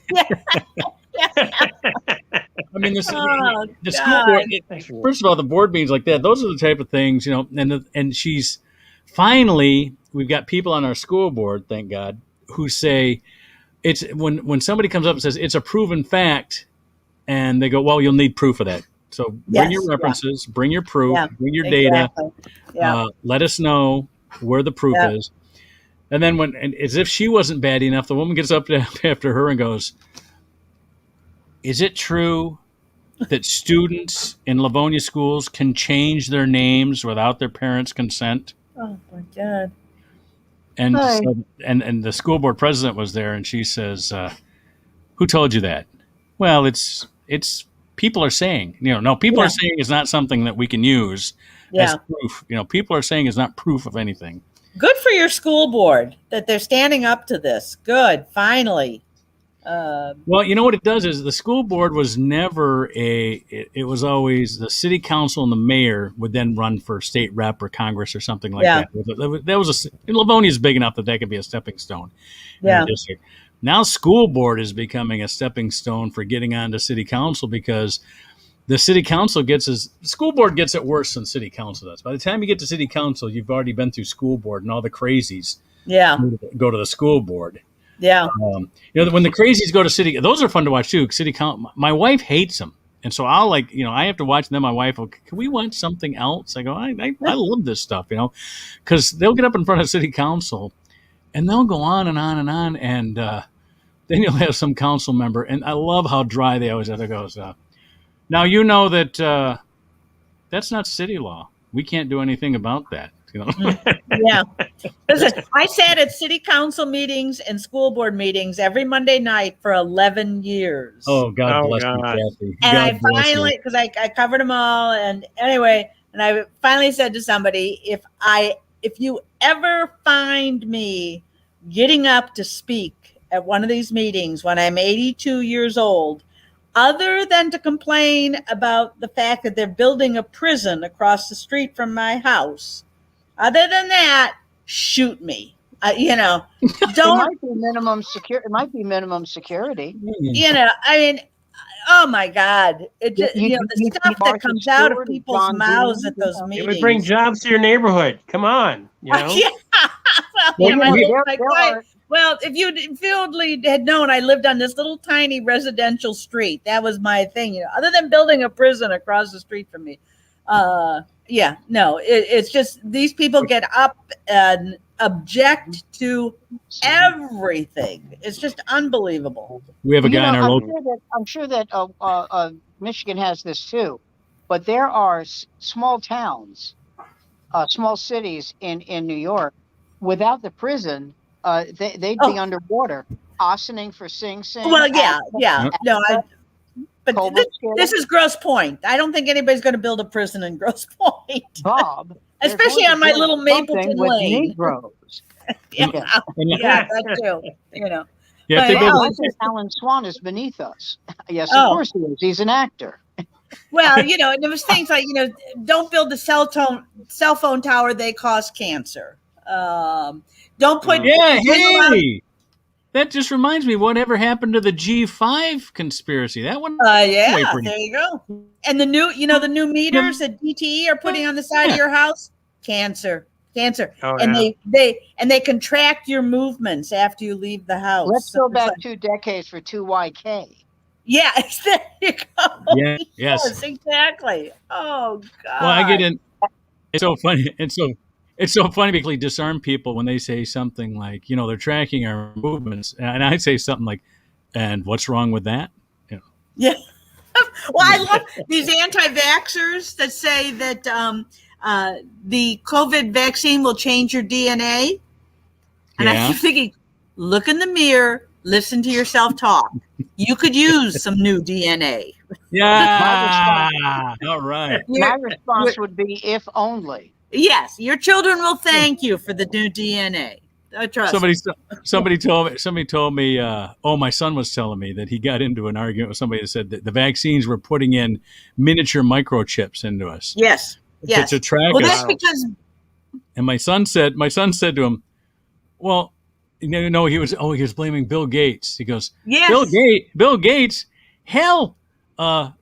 mean, the school board. First of all, the board meetings like that; those are the type of things, And she's finally, we've got people on our school board, thank God, who say it's when somebody comes up and says it's a proven fact, and they go, "Well, you'll need proof of that." So bring your references, bring your proof, bring your data. Let us know where the proof is. And then as if she wasn't bad enough, the woman gets up after her and goes, "Is it true that students in Livonia schools can change their names without their parents' consent?" Oh my God. And and the school board president was there, and she says, "Who told you that?" Well, it's people are saying, people are saying it's not something that we can use as proof. People are saying it's not proof of anything. Good for your school board that they're standing up to this. Good, finally. Well, you know what it does is the school board was never it was always the city council and the mayor would then run for state rep or Congress or something like that. That was Livonia is big enough that could be a stepping stone. Yeah. Now school board is becoming a stepping stone for getting onto city council because the city council school board gets it worse than city council does. By the time you get to city council, you've already been through school board and all the crazies go to the school board. Yeah. When the crazies go to city, those are fun to watch too. City council, my wife hates them. And so I'll I have to watch them. My wife will, can we watch something else? I go, I love this stuff, because they'll get up in front of city council and they'll go on and on and on. And then you'll have some council member. And I love how dry they always have. It goes, now, that that's not city law. We can't do anything about that. Yeah. Listen, I sat at city council meetings and school board meetings every Monday night for 11 years. Oh, God bless you, Kathy. And I finally, because I covered them all. And anyway, and I finally said to somebody, if you ever find me getting up to speak at one of these meetings when I'm 82 years old, other than to complain about the fact that they're building a prison across the street from my house, other than that, shoot me. Don't. It might be minimum security. It might be minimum security. I mean, oh my God! It just, the stuff that comes out of people's mouths at those meetings. It would bring jobs to your neighborhood. Come on, Yeah. Well, if you only had known, I lived on this little tiny residential street. That was my thing. Other than building a prison across the street from me. It's just these people get up and object to everything. It's just unbelievable. We have a guy in our local. I'm sure that Michigan has this too, but there are small towns, small cities in New York. Without the prison, they'd be underwater, auctioning for Sing Sing. Well, but this is Grosse Pointe. I don't think anybody's going to build a prison in Grosse Pointe. Bob. Especially on my little Mapleton Lane. Negroes. That too. Alan Swan is beneath us. Yes, of course he is. He's an actor. Well, there was things like, don't build the cell phone tower. They cause cancer. Don't put. That just reminds me, whatever happened to the G5 conspiracy? That one. There you go. And the new meters that DTE are putting on the side of your house, cancer. Oh, and they contract your movements after you leave the house. Let's go back 2 decades for 2YK. Yeah, there you go. Yeah, yes, exactly. Oh God. Well, I get in. It's so funny. It's so funny because we disarm people when they say something like, they're tracking our movements. And I say something like, and what's wrong with that? Yeah. Well, I love these anti-vaxxers that say that the COVID vaccine will change your DNA. And I keep thinking, look in the mirror, listen to yourself talk. You could use some new DNA. Yeah. All right. My response would be, if only. Yes, your children will thank you for the new DNA. Trust me. Somebody told me. My son was telling me that he got into an argument with somebody that said that the vaccines were putting in miniature microchips into us. Yes. To track us. Well, that's because. And my son said to him, "Well, he was blaming Bill Gates." He goes, "Yes, Bill Gates, hell, the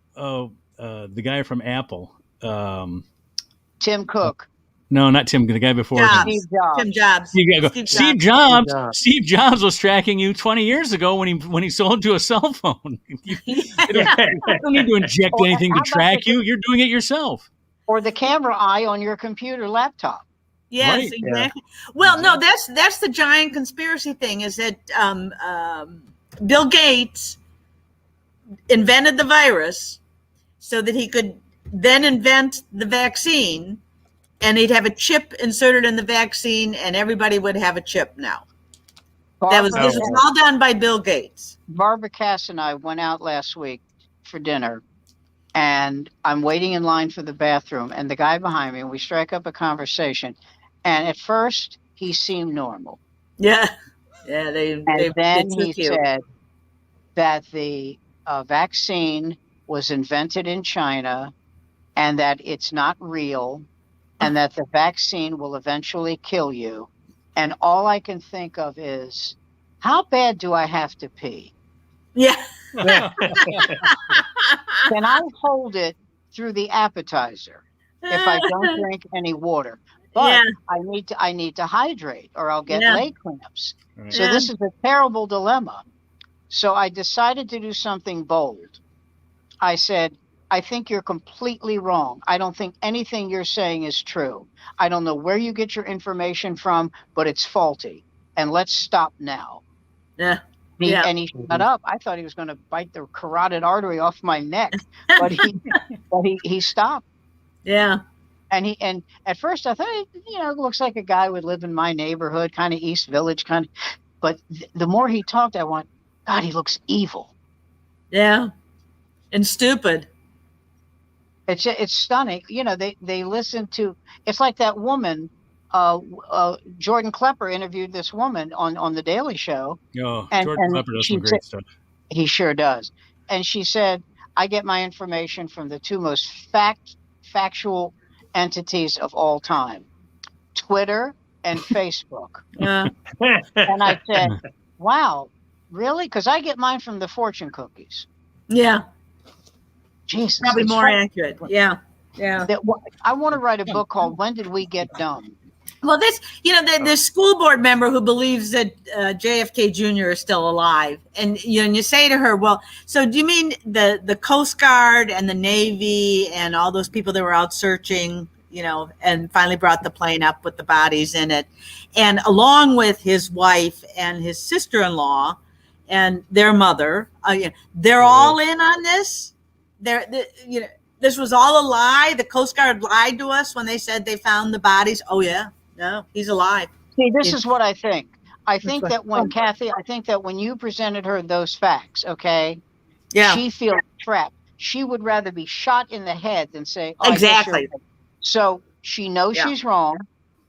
guy from Apple, Tim Cook." No, not Tim. The guy before Steve Jobs. Steve Jobs was tracking you 20 years ago when he sold you a cell phone. You don't need to inject anything to track you. You're doing it yourself. Or the camera eye on your computer laptop. Yes, right. Exactly. Yeah. Well, no, that's the giant conspiracy thing. Is that Bill Gates invented the virus so that he could then invent the vaccine. And he'd have a chip inserted in the vaccine, and everybody would have a chip now. This was all done by Bill Gates. Barbara Cass and I went out last week for dinner, and I'm waiting in line for the bathroom, and the guy behind me, and we strike up a conversation. And at first, he seemed normal. Yeah. Then he said that the vaccine was invented in China and that it's not real, and that the vaccine will eventually kill you. And all I can think of is, how bad do I have to pee? Yeah. Can I hold it through the appetizer if I don't drink any water? But I need to hydrate or I'll get leg cramps. Right. So this is a terrible dilemma. So I decided to do something bold. I said, I think you're completely wrong. I don't think anything you're saying is true. I don't know where you get your information from, but it's faulty. And let's stop now. Yeah. And he shut up. I thought he was going to bite the carotid artery off my neck, but he stopped. Yeah. And at first I thought, it looks like a guy would live in my neighborhood, kind of East Village kind of. But the more he talked, I went, God, he looks evil. Yeah, and stupid. It's stunning. They listen to. It's like that woman. Jordan Klepper interviewed this woman on the Daily Show. Oh, and Jordan Klepper does some great stuff. He sure does. And she said, I get my information from the two most factual entities of all time, Twitter and Facebook. Yeah. And I said, wow, really? Because I get mine from the fortune cookies. Yeah. Jesus. Probably more accurate. Yeah. Yeah. I want to write a book called When Did We Get Dumb? Well, the school board member who believes that JFK Jr. is still alive, and you say to her, well, so do you mean the Coast Guard and the Navy and all those people that were out searching, and finally brought the plane up with the bodies in it, and along with his wife and his sister-in-law and their mother, they're all in on this. This was all a lie. The Coast Guard lied to us when they said they found the bodies. Oh yeah. No, he's alive. See, this is what I think. I think that when you presented her those facts, okay, she feels trapped. She would rather be shot in the head than say, exactly. So she knows she's wrong.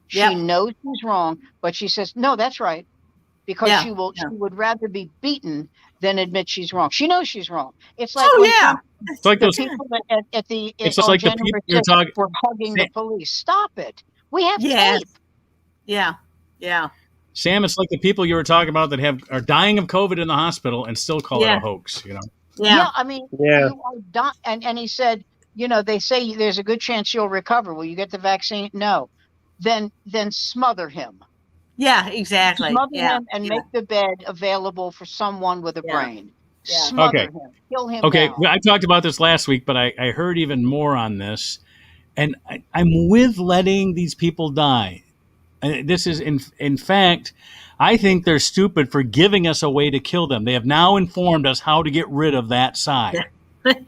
She knows she's wrong, but she says, no, that's right. Because she would rather be beaten than admit she's wrong. She knows she's wrong. It's like it's like those people at the it's just like the people you're talking were hugging the police. Stop it. We have tape. Yeah. Yeah. Sam, it's like the people you were talking about that are dying of COVID in the hospital and still call it a hoax, Yeah, I mean, you are and he said, they say there's a good chance you'll recover. Will you get the vaccine? No. Then smother him. Yeah, exactly. Smother him and make the bed available for someone with a brain. Yeah. Smother him. Kill him. Okay, down. I talked about this last week, but I heard even more on this. And I'm with letting these people die. And this is, in fact, I think they're stupid for giving us a way to kill them. They have now informed us how to get rid of that side.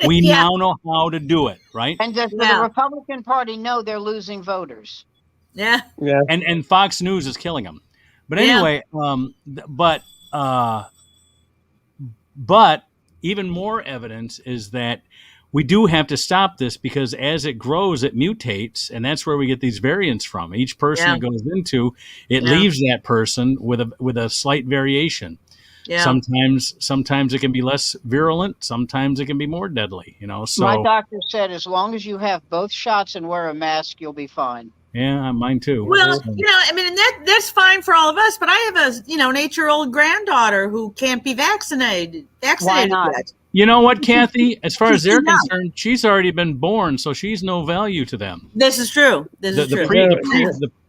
We now know how to do it, right? And does the Republican Party know they're losing voters? Yeah. And Fox News is killing them. But anyway, but even more evidence is that we do have to stop this, because as it grows, it mutates, and that's where we get these variants from. Each person it goes into, it leaves that person with a slight variation. Yeah. Sometimes it can be less virulent. Sometimes it can be more deadly. So my doctor said, as long as you have both shots and wear a mask, you'll be fine. Yeah, mine too. Well, and that's fine for all of us. But I have a an 8-year-old granddaughter who can't be vaccinated. Why not? Yet. You know what, Kathy? As far as they're concerned, she's already been born, so she's no value to them. This is true. This is true.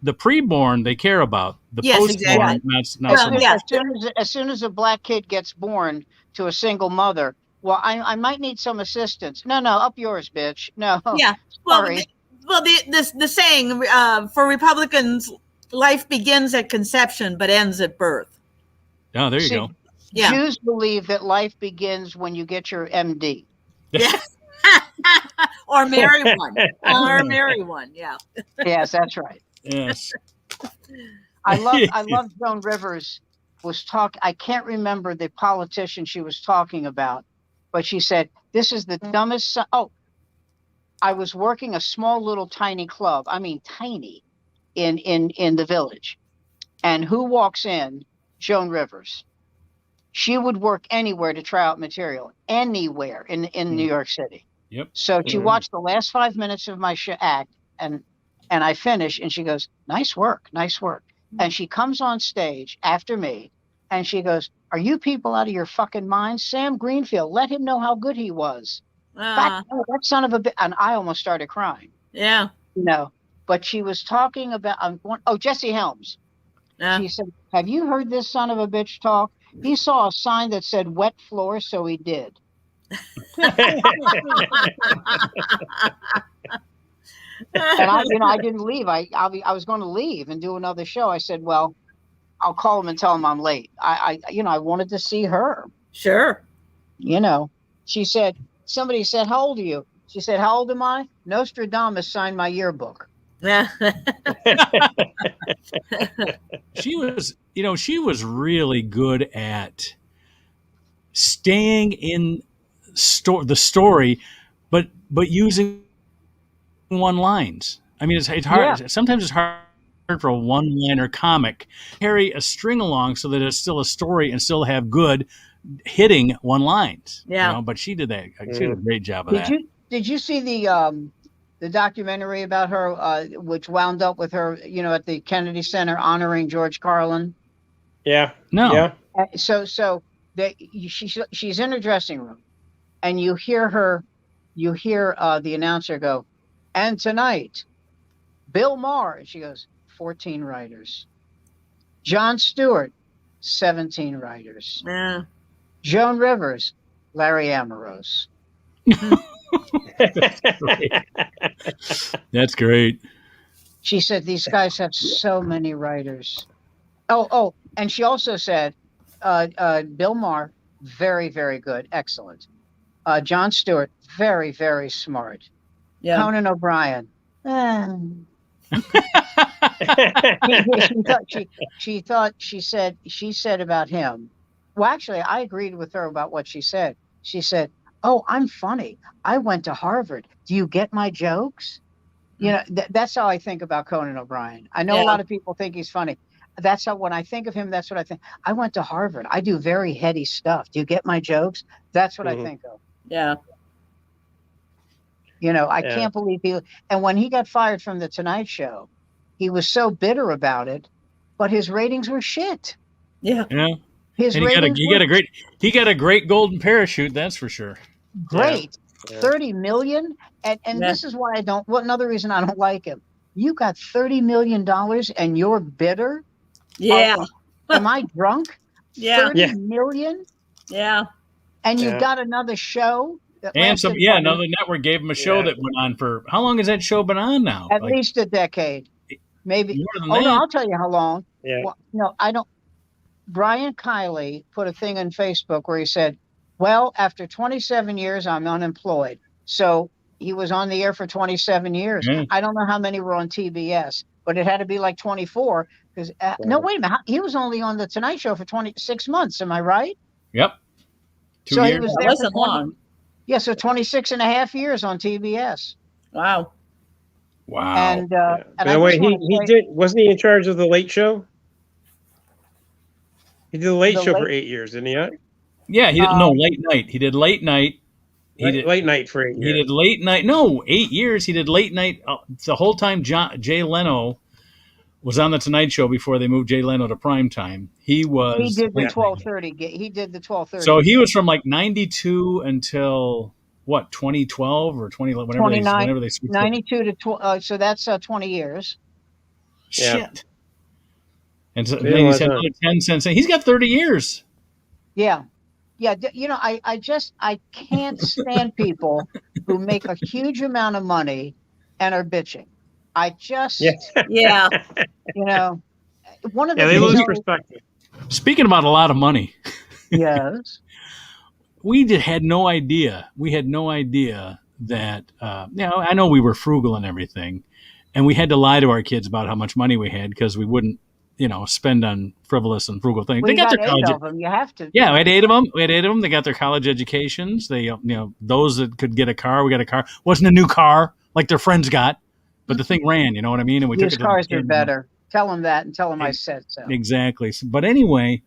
The preborn they care about. The postborn, not so much. As soon as a black kid gets born to a single mother, well, I might need some assistance. No, up yours, bitch. No. Yeah. Sorry. The saying for Republicans, life begins at conception but ends at birth. Oh, there you go. Yeah. Jews believe that life begins when you get your MD. Yeah. Or marry one. Yeah. Yes, that's right. Yes. I love Joan Rivers I can't remember the politician she was talking about, but she said, this is the dumbest. I was working a small little tiny club. I mean, tiny in the village. And who walks in? Joan Rivers. She would work anywhere to try out material, anywhere in New York City. Yep. So she watched the last 5 minutes of my act, and I finish, and she goes, nice work. And she comes on stage after me, and she goes, are you people out of your fucking minds? Sam Greenfield, let him know how good he was. That son of a bitch. And I almost started crying. Yeah. But she was talking about, Jesse Helms. She said, have you heard this son of a bitch talk? He saw a sign that said wet floor, so he did. And I didn't leave. I was going to leave and do another show. I said, well, I'll call him and tell him I'm late. I wanted to see her. Sure. She said, somebody said, how old are you? She said, how old am I? Nostradamus signed my yearbook. Yeah. She was really good at staying in the story, but using one lines. I mean, it's hard. Yeah. Sometimes it's hard for a one-liner comic carry a string along so that it's still a story and still have good hitting one lines. Yeah. But she did that. She did a great job of that. Did you see the documentary about her, which wound up with her, at the Kennedy Center honoring George Carlin? Yeah. No. Yeah. So she's in her dressing room, and you hear the announcer go, "And tonight, Bill Maher," and she goes, 14 writers. Jon Stewart, 17 writers. Yeah. Joan Rivers, Larry Ambrose. That's great. She said these guys have so many writers. Oh, and she also said Bill Maher, very, very good, excellent. Jon Stewart, very, very smart. Yeah. Conan O'Brien. She said about him. Well, actually, I agreed with her about what she said. She said, "Oh, I'm funny. I went to Harvard. Do you get my jokes?" That's how I think about Conan O'Brien. I know a lot of people think he's funny. That's how, when I think of him, that's what I think. I went to Harvard. I do very heady stuff. Do you get my jokes? That's what I think of. Yeah. I can't believe and when he got fired from the Tonight Show, he was so bitter about it, but his ratings were shit. Yeah. Yeah. His and he got a great golden parachute, that's for sure. Great. Yeah. 30 million. And this is why another reason I don't like him. You got $30 million and you're bitter? Yeah. Am I drunk? Yeah. $30 million? Yeah. And you got another show? And another network gave him a show that went on for, how long has that show been on now? At least a decade. Maybe. No, I'll tell you how long. Yeah. Well, no, I don't. Brian Kiley put a thing on Facebook where he said, well, after 27 years, I'm unemployed. So he was on the air for 27 years. Yeah. I don't know how many were on TBS, but it had to be like 24. Because no, wait a minute. He was only on the Tonight Show for 26 months. Am I right? Yep. 2 years. He was there wasn't long. Yeah, so 26 and a half years on TBS. Wow. And by the way, wasn't he in charge of the Late Show? He did the Late Show for 8 years, didn't he? Yeah, he did late night. He did late night. He did late night for 8 years. He did late night. No, 8 years. He did late night the whole time. Jay Leno was on the Tonight Show before they moved Jay Leno to prime time. He did the 12:30. He did the 12:30. So he was from like 92 until what, 2012 or 20, whenever they switched 92 to so that's 20 years. Shit. Yeah. And so then he said another 10 cents. He's got 30 years. Yeah. Yeah. I can't stand people who make a huge amount of money and are bitching. Yeah. One of the they lose perspective. Speaking about a lot of money. Yes. We had no idea. We had no idea that, I know we were frugal and everything, and we had to lie to our kids about how much money we had because we wouldn't, spend on frivolous and frugal things. Well, they got their college. 8 of them. You have to. Yeah, we had 8 of them. They got their college educations. They, those that could get a car, we got a car. Wasn't a new car like their friends got, but the thing ran. You know what I mean? And we Used cars are better. Tell them that and tell them I said so. Exactly. But anyway,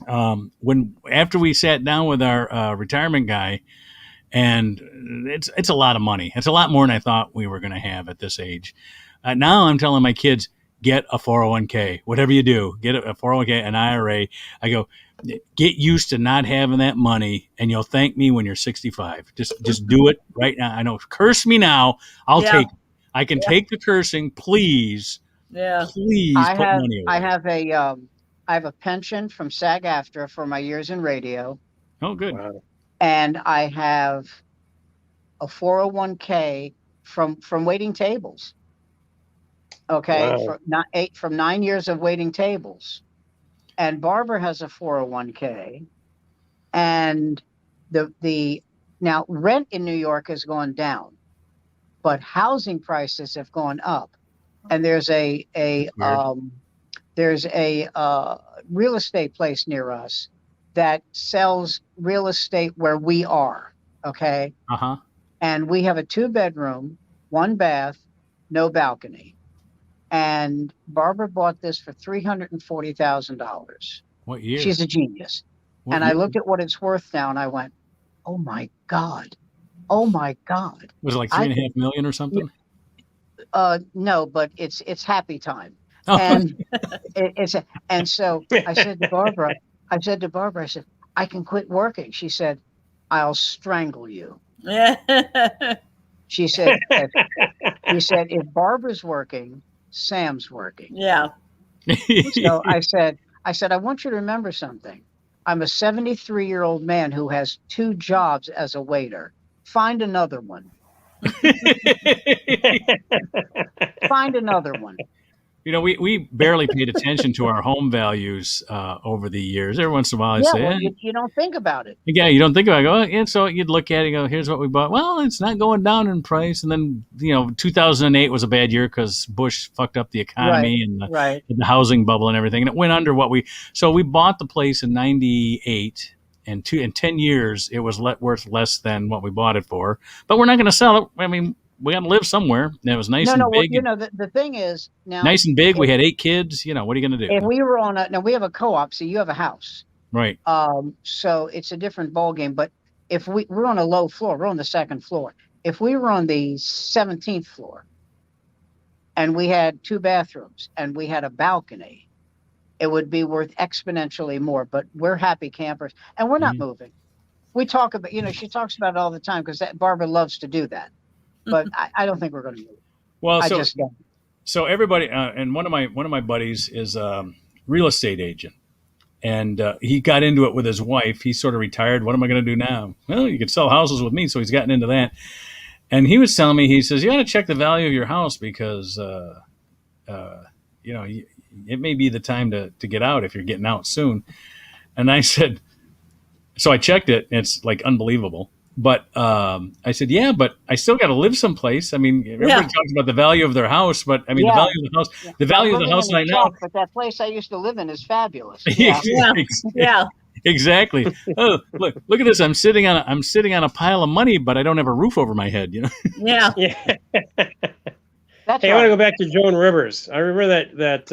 after we sat down with our retirement guy, and it's a lot of money. It's a lot more than I thought we were going to have at this age. Now I'm telling my kids, get a 401k, whatever you do, get a 401k, an IRA. I go, get used to not having that money, and you'll thank me when you're 65. Just do it right now. I know, curse me now. I'll take it. I can take the cursing, please. Yeah. Please put money away. I have a pension from SAG-AFTRA for my years in radio. Oh, good. Wow. And I have a 401k from waiting tables. Okay, wow. From 9 years of waiting tables. And Barbara has a 401k. And now rent in New York has gone down, but housing prices have gone up. and there's a real estate place near us that sells real estate where we are. Okay. And we have a 2-bedroom, 1 bath, no balcony. And Barbara bought this for $340,000. What year? She's a genius. What and year? I looked at what it's worth now, and I went, "Oh my God! Oh my God!" Was it like $3.5 million or something? No, but it's happy time, Oh. and and so I said to Barbara, I said, "I can quit working." She said, "I'll strangle you." She said, if Barbara's working, Sam's working. Yeah. So I said, I want you to remember something. I'm a 73-year-old man who has 2 jobs as a waiter. Find another one. Find another one. You know, we barely paid attention to our home values over the years. Every once in a while, I say, well, you don't think about it. Yeah, you don't think about it. And so you'd look at it and go, here's what we bought. Well, it's not going down in price. And then, 2008 was a bad year because Bush fucked up the economy and the housing bubble and everything. And it went under so we bought the place in 98. And in 10 years, it was worth less than what we bought it for. But we're not going to sell it. I mean, we got to live somewhere. And it was nice and big. Well, the thing is now nice and big. We had 8 kids. What are you going to do? If we were now we have a co-op, so you have a house, right? So it's a different ball game. But if we're on a low floor, we're on the 2nd floor. If we were on the 17th floor, and we had 2 bathrooms and we had a balcony, it would be worth exponentially more. But we're happy campers, and we're not moving. We talk about, she talks about it all the time because Barbara loves to do that. But I don't think we're going to move. Well, I just don't. So everybody, and one of my buddies is a real estate agent, and he got into it with his wife. He sort of retired. What am I going to do now? Well, you could sell houses with me. So he's gotten into that. And he was telling me, he says, you got to check the value of your house because, it may be the time to get out if you're getting out soon. And I said, so I checked it. And it's like unbelievable. But I said, yeah, but I still got to live someplace. I mean, everybody talks about the value of their house, but I mean, the value of the house, the value of the house right now. But that place I used to live in is fabulous. Yeah. Exactly. Oh, look at this. I'm sitting on a pile of money, but I don't have a roof over my head. Yeah. That's I want to go back to Joan Rivers. I remember that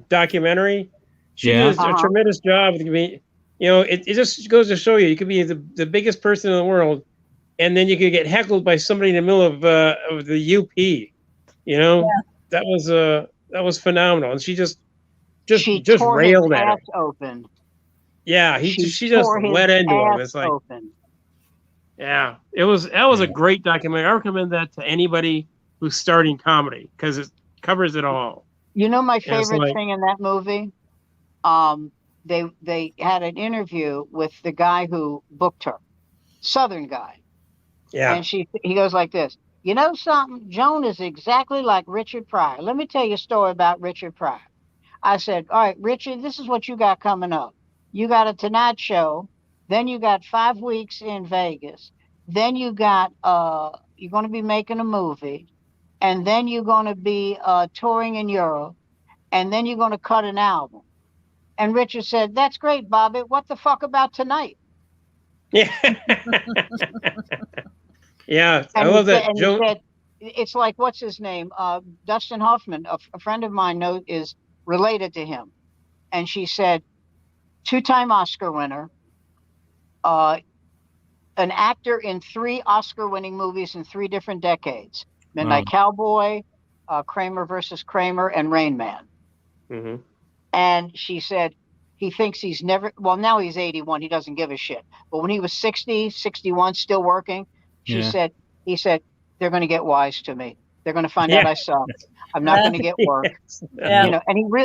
documentary. She did a tremendous job. It just goes to show you could be the biggest person in the world, and then you could get heckled by somebody in the middle of the UP. That was phenomenal, and she just railed at him. Open. Yeah, she just went into him. It's like, open. Yeah, that was a great documentary. I recommend that to anybody who's starting comedy because it covers it all. My favorite thing in that movie, they had an interview with the guy who booked her, Southern guy. Yeah, and he goes like this. You know something? Joan is exactly like Richard Pryor. Let me tell you a story about Richard Pryor. I said, all right, Richard, this is what you got coming up. You got a Tonight Show. Then you got 5 weeks in Vegas. Then you got, you're going to be making a movie. And then you're going to be touring in Europe. And then you're going to cut an album. And Richard said, that's great, Bobby. What the fuck about tonight? Yeah. Yeah. I love that. He said, it's like, what's his name? Dustin Hoffman, a friend of mine is related to him. And she said, 2-time Oscar winner, an actor in 3 Oscar-winning movies in 3 different decades. Midnight Cowboy, Kramer versus Kramer, and Rain Man. Mm-hmm. And she said, he thinks he's never, well, now he's 81. He doesn't give a shit. But when he was 60, 61, still working, he said, they're going to get wise to me. They're going to find out I suck. I'm not going to get work. And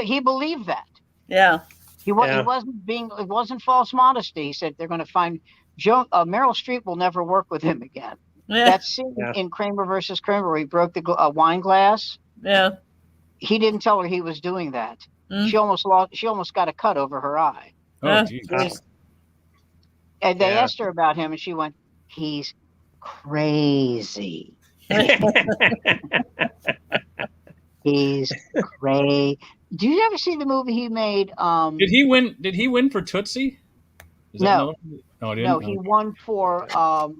he believed that. Yeah. He it wasn't false modesty. He said, they're going to find Meryl Streep will never work with him again. Yeah. That scene in Kramer versus Kramer where he broke the wine glass. Yeah. He didn't tell her he was doing that. She almost got a cut over her eye. Oh, geez. And they asked her about him, and she went, "He's crazy." He's great. Do you ever see the movie he made? Did he win? Did he win for Tootsie? No. No, No, he won for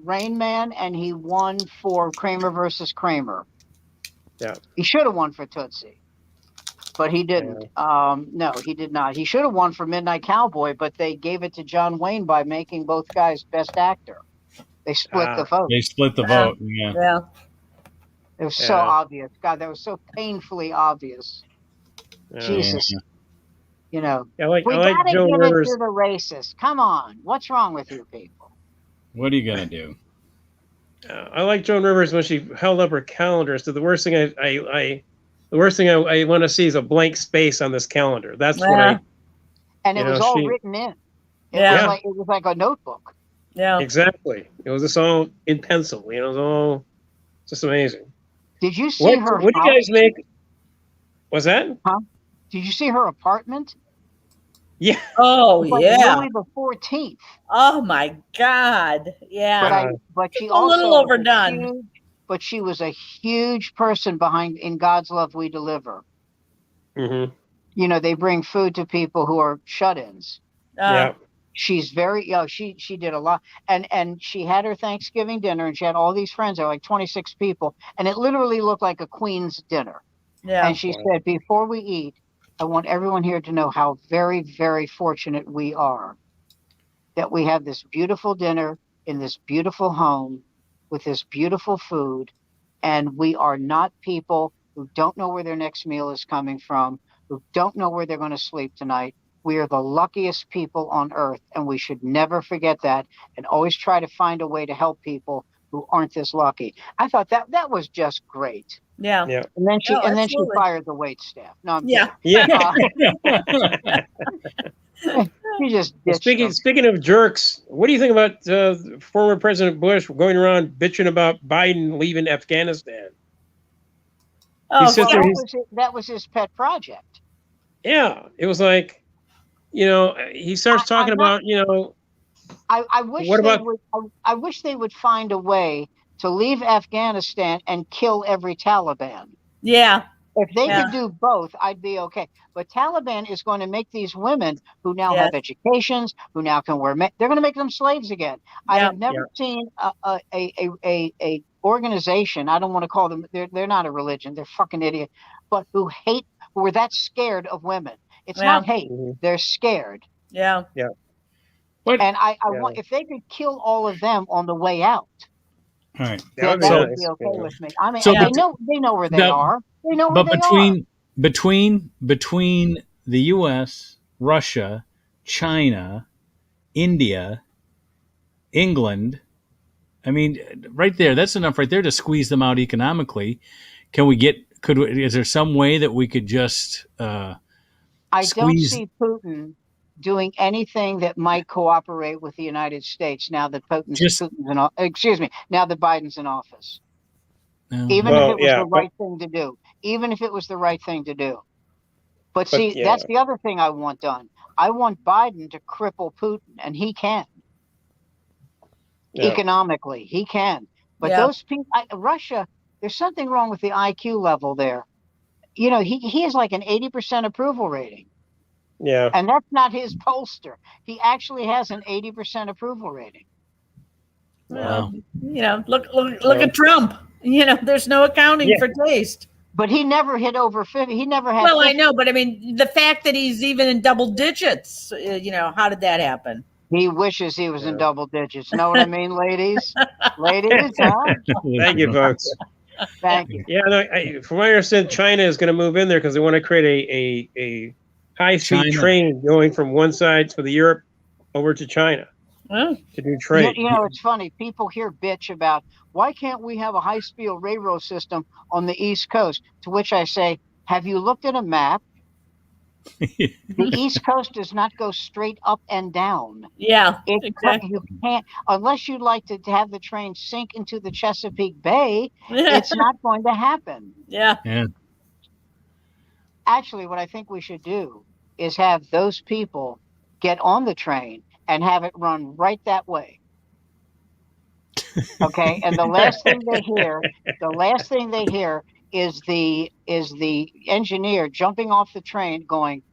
Rain Man, and he won for Kramer versus Kramer. Yeah. He should have won for Tootsie, but he didn't. Yeah. No, he did not. He should have won for Midnight Cowboy, but they gave it to John Wayne by making both guys Best Actor. They split the vote. They split the vote. Yeah. Yeah. It was so obvious. God, that was so painfully obvious. Jesus. Yeah. You know, I like we gotta Joan give Rivers. it to the racists. Come on, what's wrong with you people? What are you gonna do? I like Joan Rivers when she held up her calendar. So the worst thing I want to see is a blank space on this calendar. That's what I. And it was all written in. It was like a notebook. Yeah. Exactly. It was just all in pencil. It was all just amazing. Did you see her? What do you guys make? Was that? Huh? Did you see her apartment? Yeah. Oh, yeah. Louis the 14th. Oh my God. Yeah. But she a little overdone. But she was a huge person behind In God's Love We Deliver. Mm-hmm. You know, they bring food to people who are shut-ins. Yeah. She's very she did a lot, and she had her Thanksgiving dinner, and she had all these friends. There were like 26 people, and it literally looked like a queen's dinner. Yeah. And she said, before we eat, I want everyone here to know how very, very fortunate we are that we have this beautiful dinner in this beautiful home with this beautiful food. And we are not people who don't know where their next meal is coming from, who don't know where they're going to sleep tonight. We are the luckiest people on earth, and we should never forget that and always try to find a way to help people who aren't this lucky. I thought that was just great. Yeah. Yeah. And then she fired the wait staff. No, I'm kidding. She just speaking of jerks, what do you think about former President Bush going around bitching about Biden leaving Afghanistan? Oh, that was his pet project. Yeah, it was like, he starts talking about, I wish they would find a way to leave Afghanistan and kill every Taliban. Yeah. If they could do both, I'd be okay. But Taliban is going to make these women who now have educations, who now can wear, they're going to make them slaves again. I have never seen a organization. I don't want to call them. They're not a religion. They're fucking idiot. But who are that scared of women. It's not hate. They're scared. Yeah. Yeah. And I want, if they could kill all of them on the way out. All right. That would be okay with me. I mean, they know where they are. They know where they are. Between the U.S., Russia, China, India, England, I mean, right there, that's enough right there to squeeze them out economically. Is there some way that we could just I don't see Putin doing anything that might cooperate with the United States now that now that Biden's in office. Even if it was the right thing to do. Even if it was the right thing to do. But see, that's the other thing I want done. I want Biden to cripple Putin, and he can. Economically, he can. But those people, Russia, there's something wrong with the IQ level there. He has like an 80% approval rating. Yeah. And that's not his pollster. He actually has an 80% approval rating. Wow. Look at Trump. There's no accounting for taste. But he never hit over 50. He never had 50. I know, but I mean, the fact that he's even in double digits, how did that happen? He wishes he was in double digits. Know what I mean, ladies? Ladies, huh? Thank you, folks. Thank you. Yeah, from what I understand, China is going to move in there because they want to create a high-speed train going from one side for the Europe over to China to do trade. It's funny. People here bitch about, why can't we have a high-speed railroad system on the East Coast? To which I say, have you looked at a map? The East Coast does not go straight up and down. Yeah, exactly. You can't, unless you'd like to have the train sink into the Chesapeake Bay, it's not going to happen. Yeah. Actually, what I think we should do is have those people get on the train and have it run right that way. Okay, and the last thing they hear is the engineer jumping off the train going,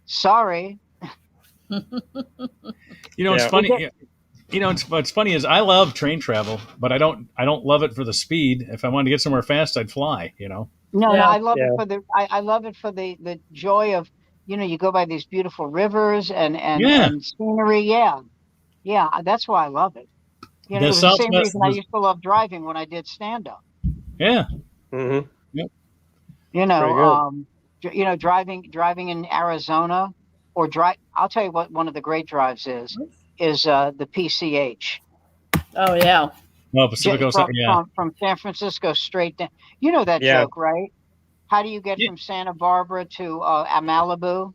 sorry. It's funny. What's funny is I love train travel, but I don't love it for the speed. If I wanted to get somewhere fast, I'd fly. No, I love it for I love it for the joy of, you go by these beautiful rivers and scenery. Yeah, that's why I love it. It was the same reason I used to love driving when I did stand up. Yeah. Mm-hmm. Yep. Driving in Arizona or I'll tell you what one of the great drives is the PCH. Oh yeah. Well, Pacific Coast, from San Francisco straight down. You know that joke, right? How do you get from Santa Barbara to Malibu?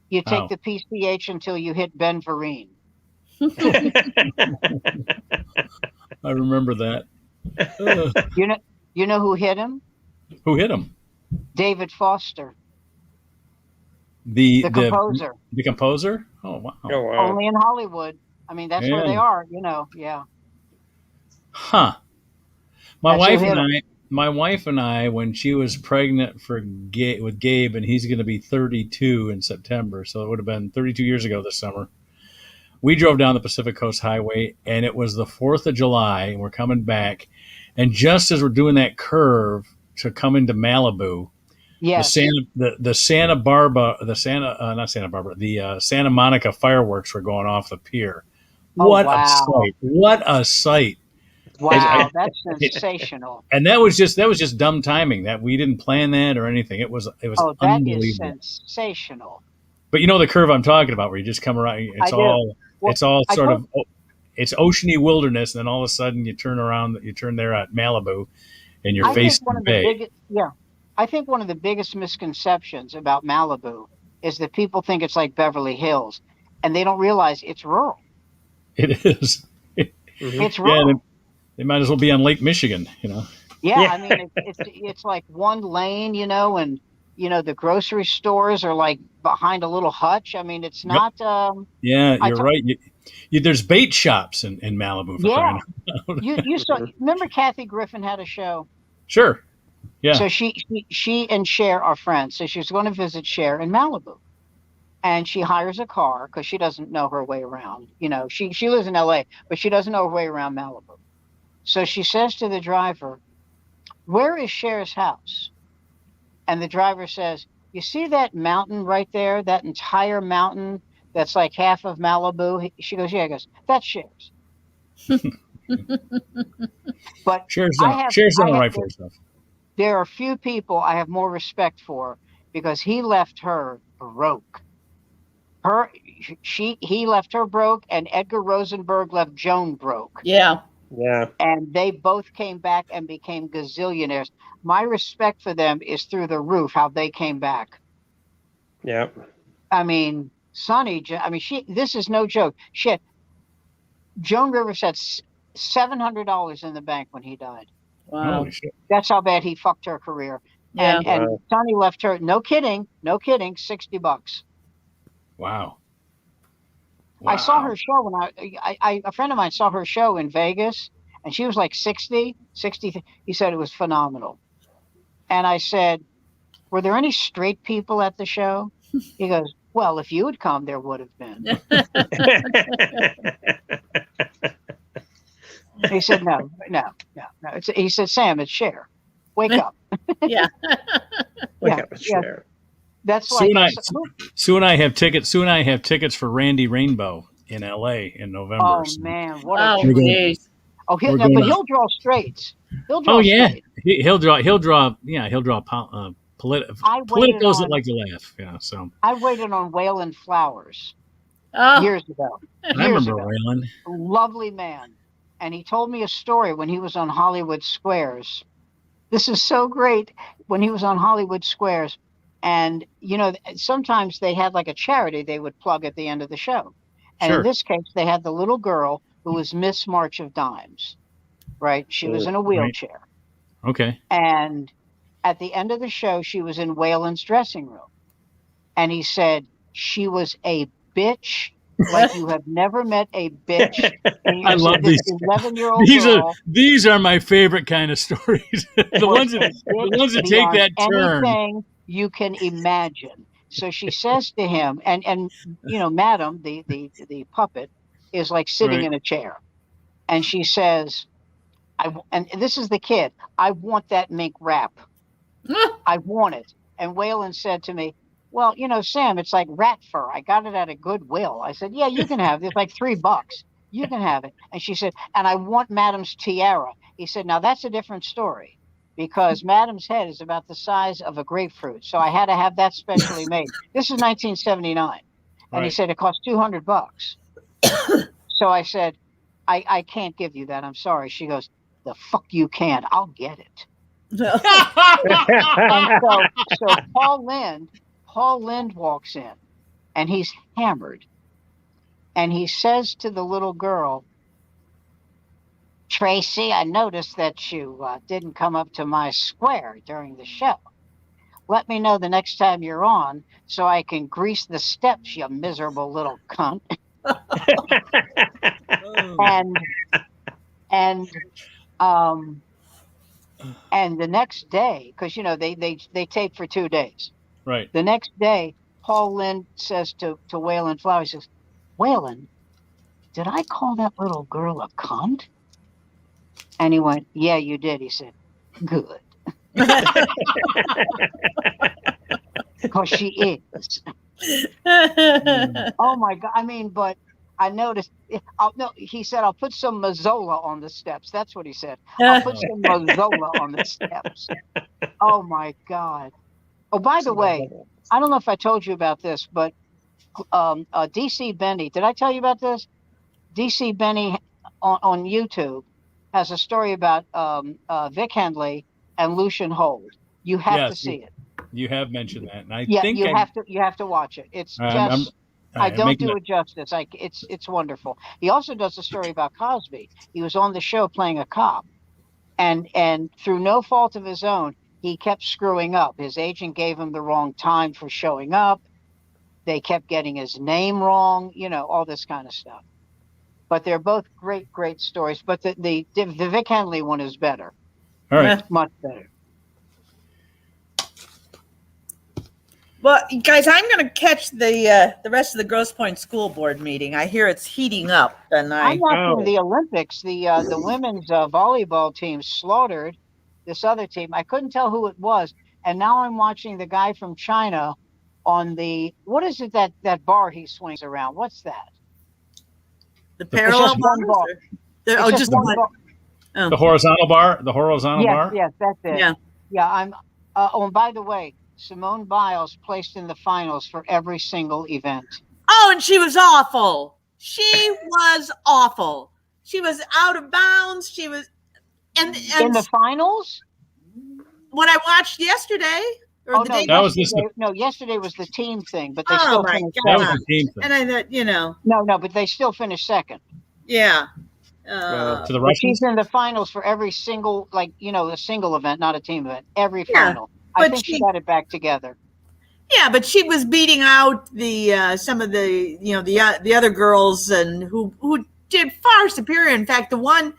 You take the PCH until you hit Ben Vereen. I remember that. You know who hit him? Who hit him? David Foster. The composer. The composer? Oh wow. Only in Hollywood. I mean, that's where they are, yeah. Huh. My wife and I, when she was pregnant with Gabe, and he's going to be 32 in September, so it would have been 32 years ago this summer. We drove down the Pacific Coast Highway, and it was the 4th of July, and we're coming back. And just as we're doing that curve to come into Malibu, the Santa Monica fireworks were going off the pier. What a sight! What a sight! Wow, that's sensational. And that was just dumb timing. That we didn't plan that or anything. It was unbelievable. That is sensational. But the curve I'm talking about, where you just come around, it's oceany wilderness, and then all of a sudden you turn there at Malibu, and you're facing the bay. I think one of the biggest misconceptions about Malibu is that people think it's like Beverly Hills, and they don't realize it's rural. It is. It's rural. Yeah, they might as well be on Lake Michigan, Yeah, I mean, it's like one lane, and the grocery stores are like behind a little hutch. I mean, it's not. Yeah, you're right. There's bait shops in Malibu. You saw. Remember, Kathy Griffin had a show. Sure. Yeah. So she and Cher are friends. So she's going to visit Cher in Malibu, and she hires a car because she doesn't know her way around. She lives in LA, but she doesn't know her way around Malibu. So she says to the driver, "Where is Cher's house?" And the driver says, "You see that mountain right there? That entire mountain that's like half of Malibu?" She goes, "Yeah." He goes, "That's Cher's." But Cher's not right for herself. There are few people I have more respect for because he left her broke. He left her broke, and Edgar Rosenberg left Joan broke. Yeah. Yeah. And they both came back and became gazillionaires. My respect for them is through the roof, how they came back. Yeah. I mean, Sonny, this is no joke. Shit. Joan Rivers had $700 in the bank when he died. Wow. That's how bad he fucked her career. Yeah. And Sonny left her, no kidding, $60. Wow. I saw her show when a friend of mine saw her show in Vegas, and she was like 60. He said it was phenomenal. And I said, "Were there any straight people at the show?" He goes, "Well, if you had come, there would have been." He said, no. He said, "Sam, it's Cher. Wake up." Yeah. Wake up, it's Cher. That's Sue and I have tickets. Sue and I have tickets for Randy Rainbow in LA in November. Oh man, what a treat! He'll draw straights. He'll draw. Oh yeah, straight. he'll draw. Politicos that like to laugh. Yeah, so I waited on Waylon Flowers years ago. I remember Waylon. Lovely man, and he told me a story when he was on Hollywood Squares. This is so great. When he was on Hollywood Squares. And, sometimes they had like a charity they would plug at the end of the show. And in this case, they had the little girl who was Miss March of Dimes, right? She was in a wheelchair. Right. Okay. And at the end of the show, she was in Waylon's dressing room. And he said, she was a bitch like you have never met a bitch. And I love these 11-year-old girl. are these are my favorite kind of stories. the ones that take that turn. Anything you can imagine. So she says to him, and Madam, the puppet, is like sitting in a chair, and she says, and this is the kid, I want that mink wrap. I want it. And Waylon said to me, well, Sam, it's like rat fur. I got it at a Goodwill. I said, yeah, you can have it. It's like $3. You can have it. And she said, and I want Madam's tiara. He said, now that's a different story because Madam's head is about the size of a grapefruit. So I had to have that specially made. This is 1979. And he said, it cost $200. So I said, I can't give you that. I'm sorry. She goes, the fuck you can. I'll get it. And so Paul Lind walks in and he's hammered. And he says to the little girl, Tracy, I noticed that you didn't come up to my square during the show. Let me know the next time you're on so I can grease the steps, you miserable little cunt. And the next day, because they tape for 2 days. Right. The next day, Paul Lind says to Waylon Flower, he says, Waylon, did I call that little girl a cunt? And he went, yeah, you did. He said, good. Because she is. Oh my God. I mean, but I noticed. He said, I'll put some Mazzola on the steps. That's what he said. I'll put some Mazzola on the steps. Oh my God. Oh, by the way, I don't know if I told you about this, but DC Benny, did I tell you about this? DC Benny on YouTube has a story about Vic Henley and Lucian Hold. You have to see it. You have mentioned that, and you have to watch it. It's just I don't do it justice. It's wonderful. He also does a story about Cosby. He was on the show playing a cop, and through no fault of his own, he kept screwing up. His agent gave him the wrong time for showing up. They kept getting his name wrong. All this kind of stuff. But they're both great, great stories. But the Vic Henley one is better. All right, much better. Well, guys, I'm going to catch the rest of the Grosse Pointe School Board meeting. I hear it's heating up, and I'm watching the Olympics. The women's volleyball team slaughtered this other team. I couldn't tell who it was, and now I'm watching the guy from China on what is it that bar he swings around? What's that? The parallel bar. Just one bar. The horizontal bar. The horizontal bar. Yes, that's it. Yeah. I'm. And by the way, Simone Biles placed in the finals for every single event. Oh, and she was awful. She was awful. She was out of bounds. She was, and in the finals. When I watched yesterday, or the day that was yesterday was the team thing, but they still finished second. That was the team thing. And I thought, no, but they still finished second. Yeah. To the Russians. She's in the finals for every single, a single event, not a team event. Every final. I think she got it back together. Yeah, but she was beating out some of the other girls and who did far superior. In fact, the one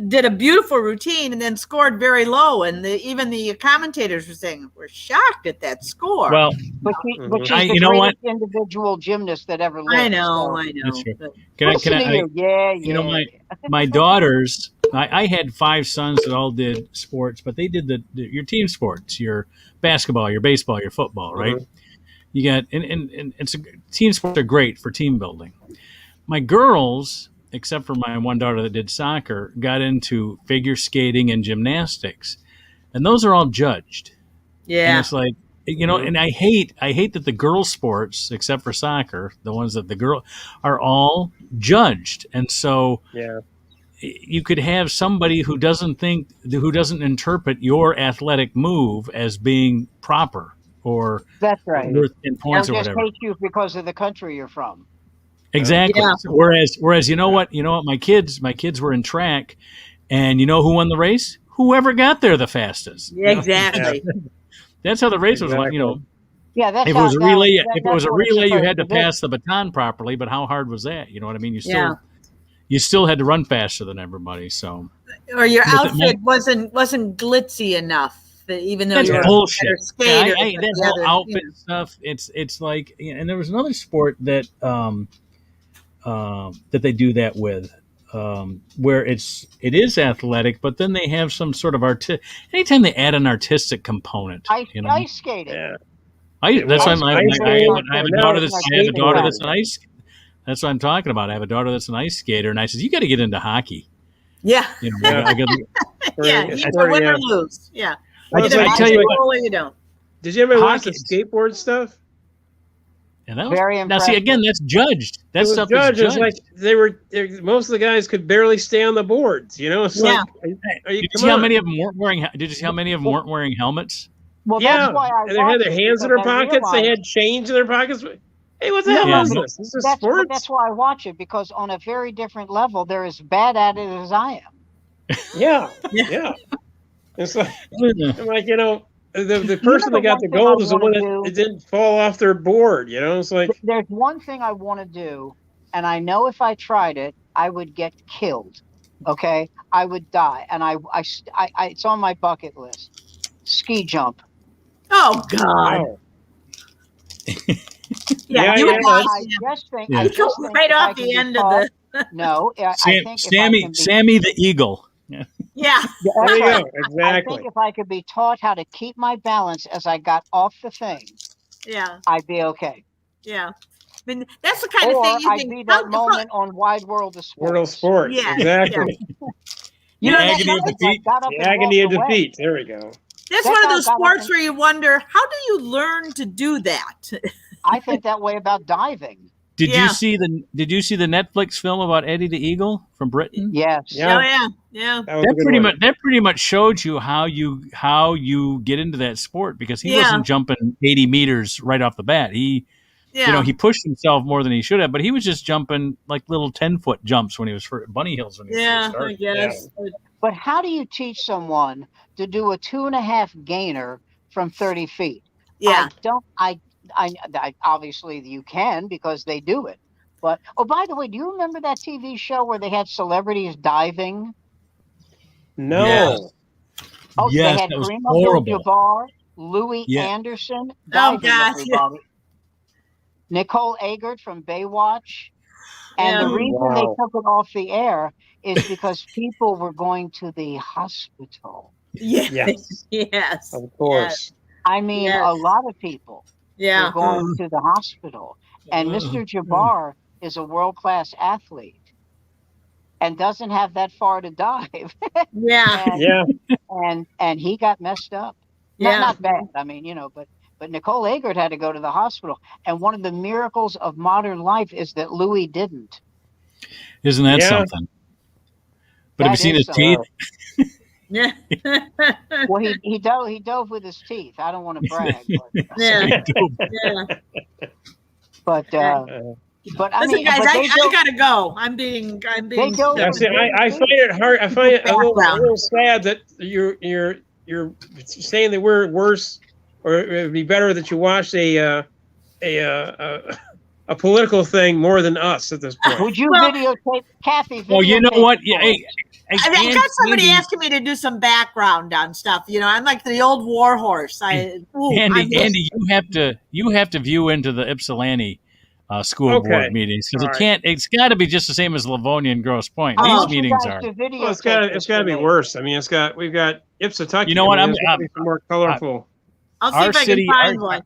did a beautiful routine and then scored very low, and even the commentators were saying we're shocked at that score. Well, but she's the greatest individual gymnast that ever lived. I know. My daughters. I had 5 sons that all did sports, but they did your team sports, your basketball, your baseball, your football, right? You got and team sports are great for team building. My girls, except for my one daughter that did soccer, got into figure skating and gymnastics, and those are all judged. Yeah, and it's like and I hate that the girls' sports, except for soccer, the ones that the girl are all judged, and so you could have somebody who doesn't interpret your athletic move as being proper or that's right worth in points or just whatever. Hate you because of the country you're from. Exactly. Yeah. Whereas you know what? My kids were in track, and you know who won the race? Whoever got there the fastest. Yeah, exactly. That's how the race was won. Yeah, that's if it was a relay. If it was a relay, you had to pass the baton properly. But how hard was that? You know what I mean? You still had to run faster than everybody. So, or your outfit wasn't glitzy enough. Even though that's you were bullshit. A skater, that whole outfit stuff. It's like, and there was another sport that that they do that with, where it is athletic, but then they have some sort of anytime they add an artistic component, ice skating. Yeah. That's why I have a daughter that's an ice. That's what I'm talking about. I have a daughter that's an ice skater, and I said, "You got to get into hockey." Yeah. You know, you win or lose. Yeah. I tell you what, you don't. Did you ever watch the skateboard stuff? And that was, very impressive. Now, see, again, that's judged. That stuff is judged. It's like most of the guys could barely stay on the boards. You know, it's like, did you see how many of them weren't wearing? Did you see how many of them weren't wearing helmets? Well, that's why and they had their hands in their pockets. They had change in their pockets. Hey, what the hell is this? This is sports. That's why I watch it, because on a very different level, they're as bad at it as I am. Yeah. It's like, you know, the person that got the gold is the one that didn't fall off their board. You know, it's like, there's one thing I want to do, and I know if I tried it, I would get killed. Okay, I would die, and I it's on my bucket list. Ski jump. Oh God. Wow. I just think right off the end of the. No, Sammy the Eagle. Yeah. There you go. Exactly. I think if I could be taught how to keep my balance as I got off the thing, I'd be okay. Yeah. I mean, that's the kind of thing you I'd be that moment on Wide World of Sports. World of Sport. Yeah. Exactly. You know, agony of defeat. The agony of defeat. There we go. That's one of those sports where you wonder, how do you learn to do that? I think that way about diving. Did you see the Netflix film about Eddie the Eagle from Britain? Yes. Yeah. That pretty much showed you how you get into that sport, because he wasn't jumping 80 meters right off the bat. He he pushed himself more than he should have, but he was just jumping like little 10-foot jumps when he was for bunny hills when he first started. I guess. Yeah. But how do you teach someone to do a 2.5 gainer from 30 feet? Yeah. I obviously you can, because they do it. But by the way, do you remember that TV show where they had celebrities diving? No. Yes. Oh, yes, they had Kareem Abdul-Jabbar, Louis Anderson diving. Everybody. Nicole Eggert from Baywatch. And the reason they took it off the air is because people were going to the hospital. Yes. Of course. I mean, a lot of people were going to the hospital. And Mr. Jabbar is a world-class athlete and doesn't have that far to dive. And he got messed up. Not bad. I mean, but Nicole Eggert had to go to the hospital. And one of the miracles of modern life is that Louis didn't. Isn't that something? But have you seen his teeth? Yeah. Well, he dove with his teeth. I don't want to brag. But, but I mean, guys, I gotta go. I'm being. I find it hard. I find it a little sad that you're saying that we're worse, or it would be better that you watch a political thing more than us at this point. Would you videotape Kathy? Well, you know what? I got somebody asking me to do some background on stuff. I'm like the old war horse. Andy, you have to view into the Ypsilanti school board meetings, because it's got to be just the same as Livonia and Grosse Pointe. These meetings are. Well, it's got to be worse. I mean, we've got Ypsilanti. You know what? I'm more colorful. I'll see if I can find one.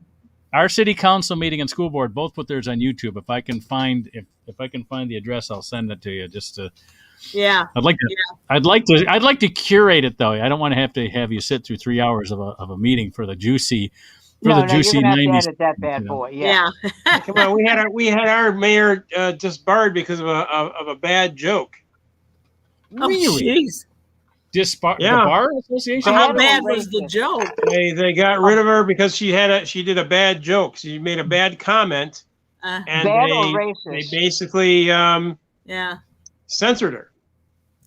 Our city council meeting and school board both put theirs on YouTube. If I can find the address, I'll send it to you. Just to. Yeah. I'd like to curate it, though. I don't want to have you sit through 3 hours of a meeting for the juicy. Juicy 90s. That bad boy. Yeah. Come on, we had our mayor disbarred because of a bad joke. Really? Jeez. The bar association. How bad was the joke? They got rid of her because she did a bad joke. She made a bad comment, and bad or racist? They basically censored her.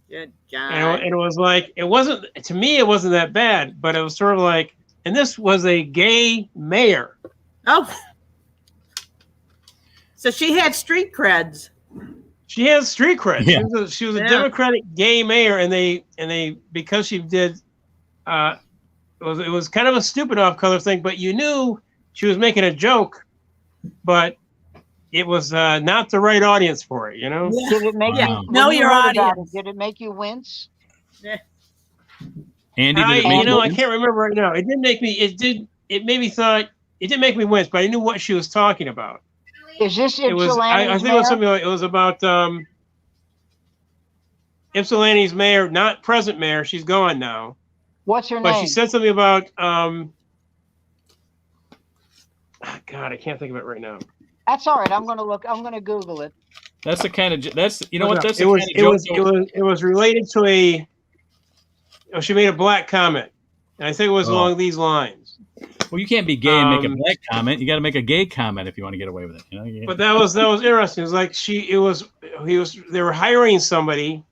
Good God. And it was like, it wasn't that bad, but it was sort of like, and this was a gay mayor. Oh, so she had street creds. She has street cred. Yeah. She was a Democratic gay mayor, and they because she did, it was kind of a stupid off-color thing, but you knew she was making a joke, but it was not the right audience for it. You know? Yeah. Did it make you know your audience? Did it make you wince? Yeah. Andy, I can't remember right now. It didn't make me. It made me thought. It didn't make me wince, but I knew what she was talking about. Is this I think it was something like, it was about Ypsilanti's mayor, not present mayor. She's gone now. What's her name? But she said something about God, I can't think of it right now. That's all right. I'm gonna Google it. That's the kind of that's you know what that's it was related to she made a black comment, and I think it was along these lines. Well, you can't be gay and make a black comment. You got to make a gay comment if you want to get away with it. You know. But that was interesting. It was like they were hiring somebody,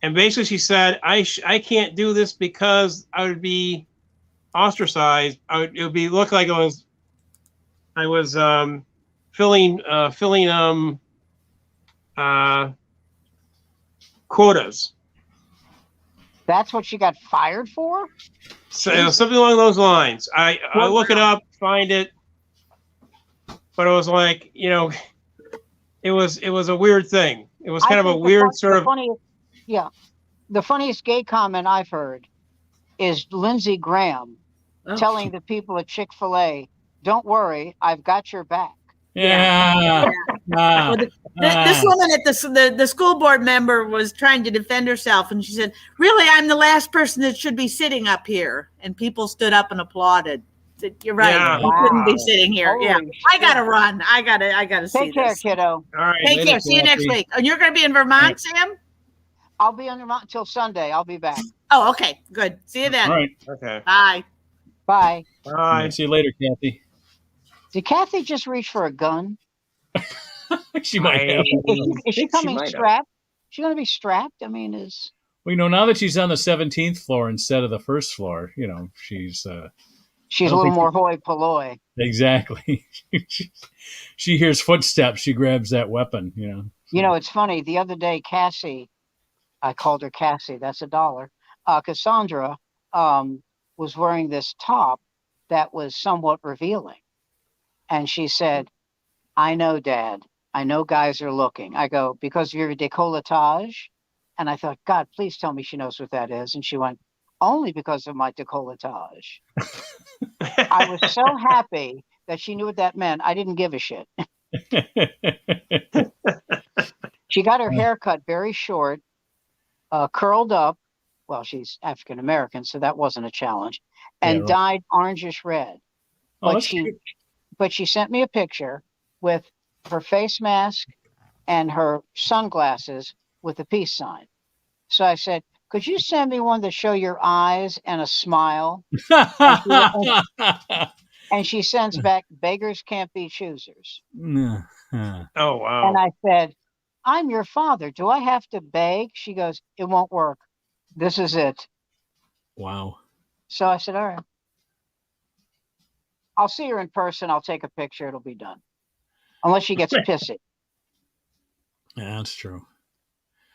and basically she said, I can't do this because I would be ostracized. It would look like I was filling quotas. That's what she got fired for? So something along those lines. I look it up, find it, but it was like, it was a weird thing. It was kind of a weird sort of. The funniest gay comment I've heard is Lindsey Graham telling the people at Chick-fil-A, "Don't worry, I've got your back." Yeah. Well, this woman at the school board member was trying to defend herself, and she said, "Really, I'm the last person that should be sitting up here." And people stood up and applauded. Said, "You're right. Yeah. You couldn't be sitting here." Holy shit. I gotta run. I gotta see Take care, this. kiddo. All right. Take care. See you next week. And you're gonna be in Vermont, Sam? I'll be on Vermont until Sunday. I'll be back. Oh, okay. Good. See you then. All right. Okay. Bye. Bye. Bye. See you later, Kathy. Did Kathy just reach for a gun? She might have. Is she coming strapped? Is she going to be strapped? I mean, Well, now that she's on the 17th floor instead of the first floor, she's a little more hoi polloi. Exactly. She hears footsteps. She grabs that weapon. It's funny. The other day, Cassie, I called her Cassie. That's $1. Cassandra was wearing this top that was somewhat revealing, and she said, "I know, Dad. I know guys are looking." I go, "Because of your décolletage?" And I thought, God, please tell me she knows what that is. And she went, "Only because of my décolletage." I was so happy that she knew what that meant. I didn't give a shit. She got her hair cut very short, curled up. Well, she's African American, so that wasn't a challenge. And dyed orangish red. But she sent me a picture with her face mask and her sunglasses with a peace sign. So I said, "Could you send me one to show your eyes and a smile?" And she sends back, "Beggars can't be choosers." Oh, wow. And I said, "I'm your father. Do I have to beg?" She goes, "It won't work. This is it." Wow. So I said, "All right. I'll see her in person. I'll take a picture. It'll be done." Unless she gets pissy. Yeah, that's true.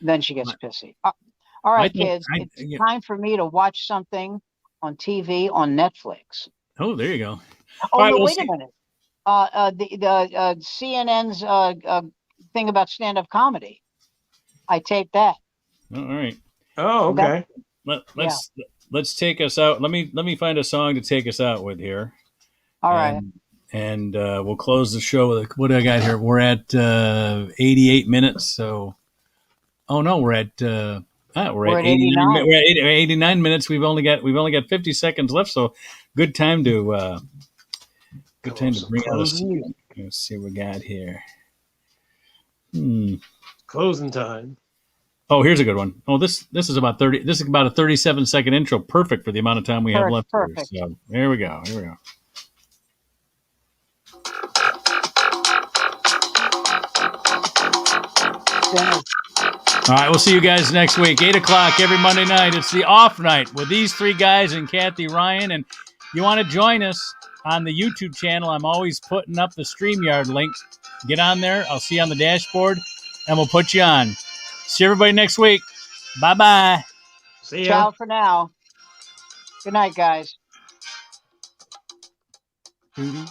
Then she gets pissy. All right, kids. It's time for me to watch something on TV on Netflix. Oh, there you go. Oh, no, wait a minute. The CNN's thing about stand-up comedy. I taped that. All right. Oh, okay. Let's take us out. Let me find a song to take us out with here. All right. And we'll close the show with what do I got here? We're at 88 minutes. So, oh no, we're at 89. We're at 89 minutes. We've only got 50 seconds left. So, good time to bring out. Let's see what we got here. Closing time. Oh, here's a good one. Oh, this is about 30. This is about a 37-second intro, perfect for the amount of time we have left. Perfect. So here we go. All right, we'll see you guys next week, 8 o'clock every Monday night. It's the off night with these three guys and Kathy Ryan. And you want to join us, on the YouTube channel, I'm always putting up the StreamYard link. Get on there. I'll see you on the dashboard, and we'll put you on. See everybody next week. Bye-bye. See ya. Ciao for now. Good night, guys. Mm-hmm.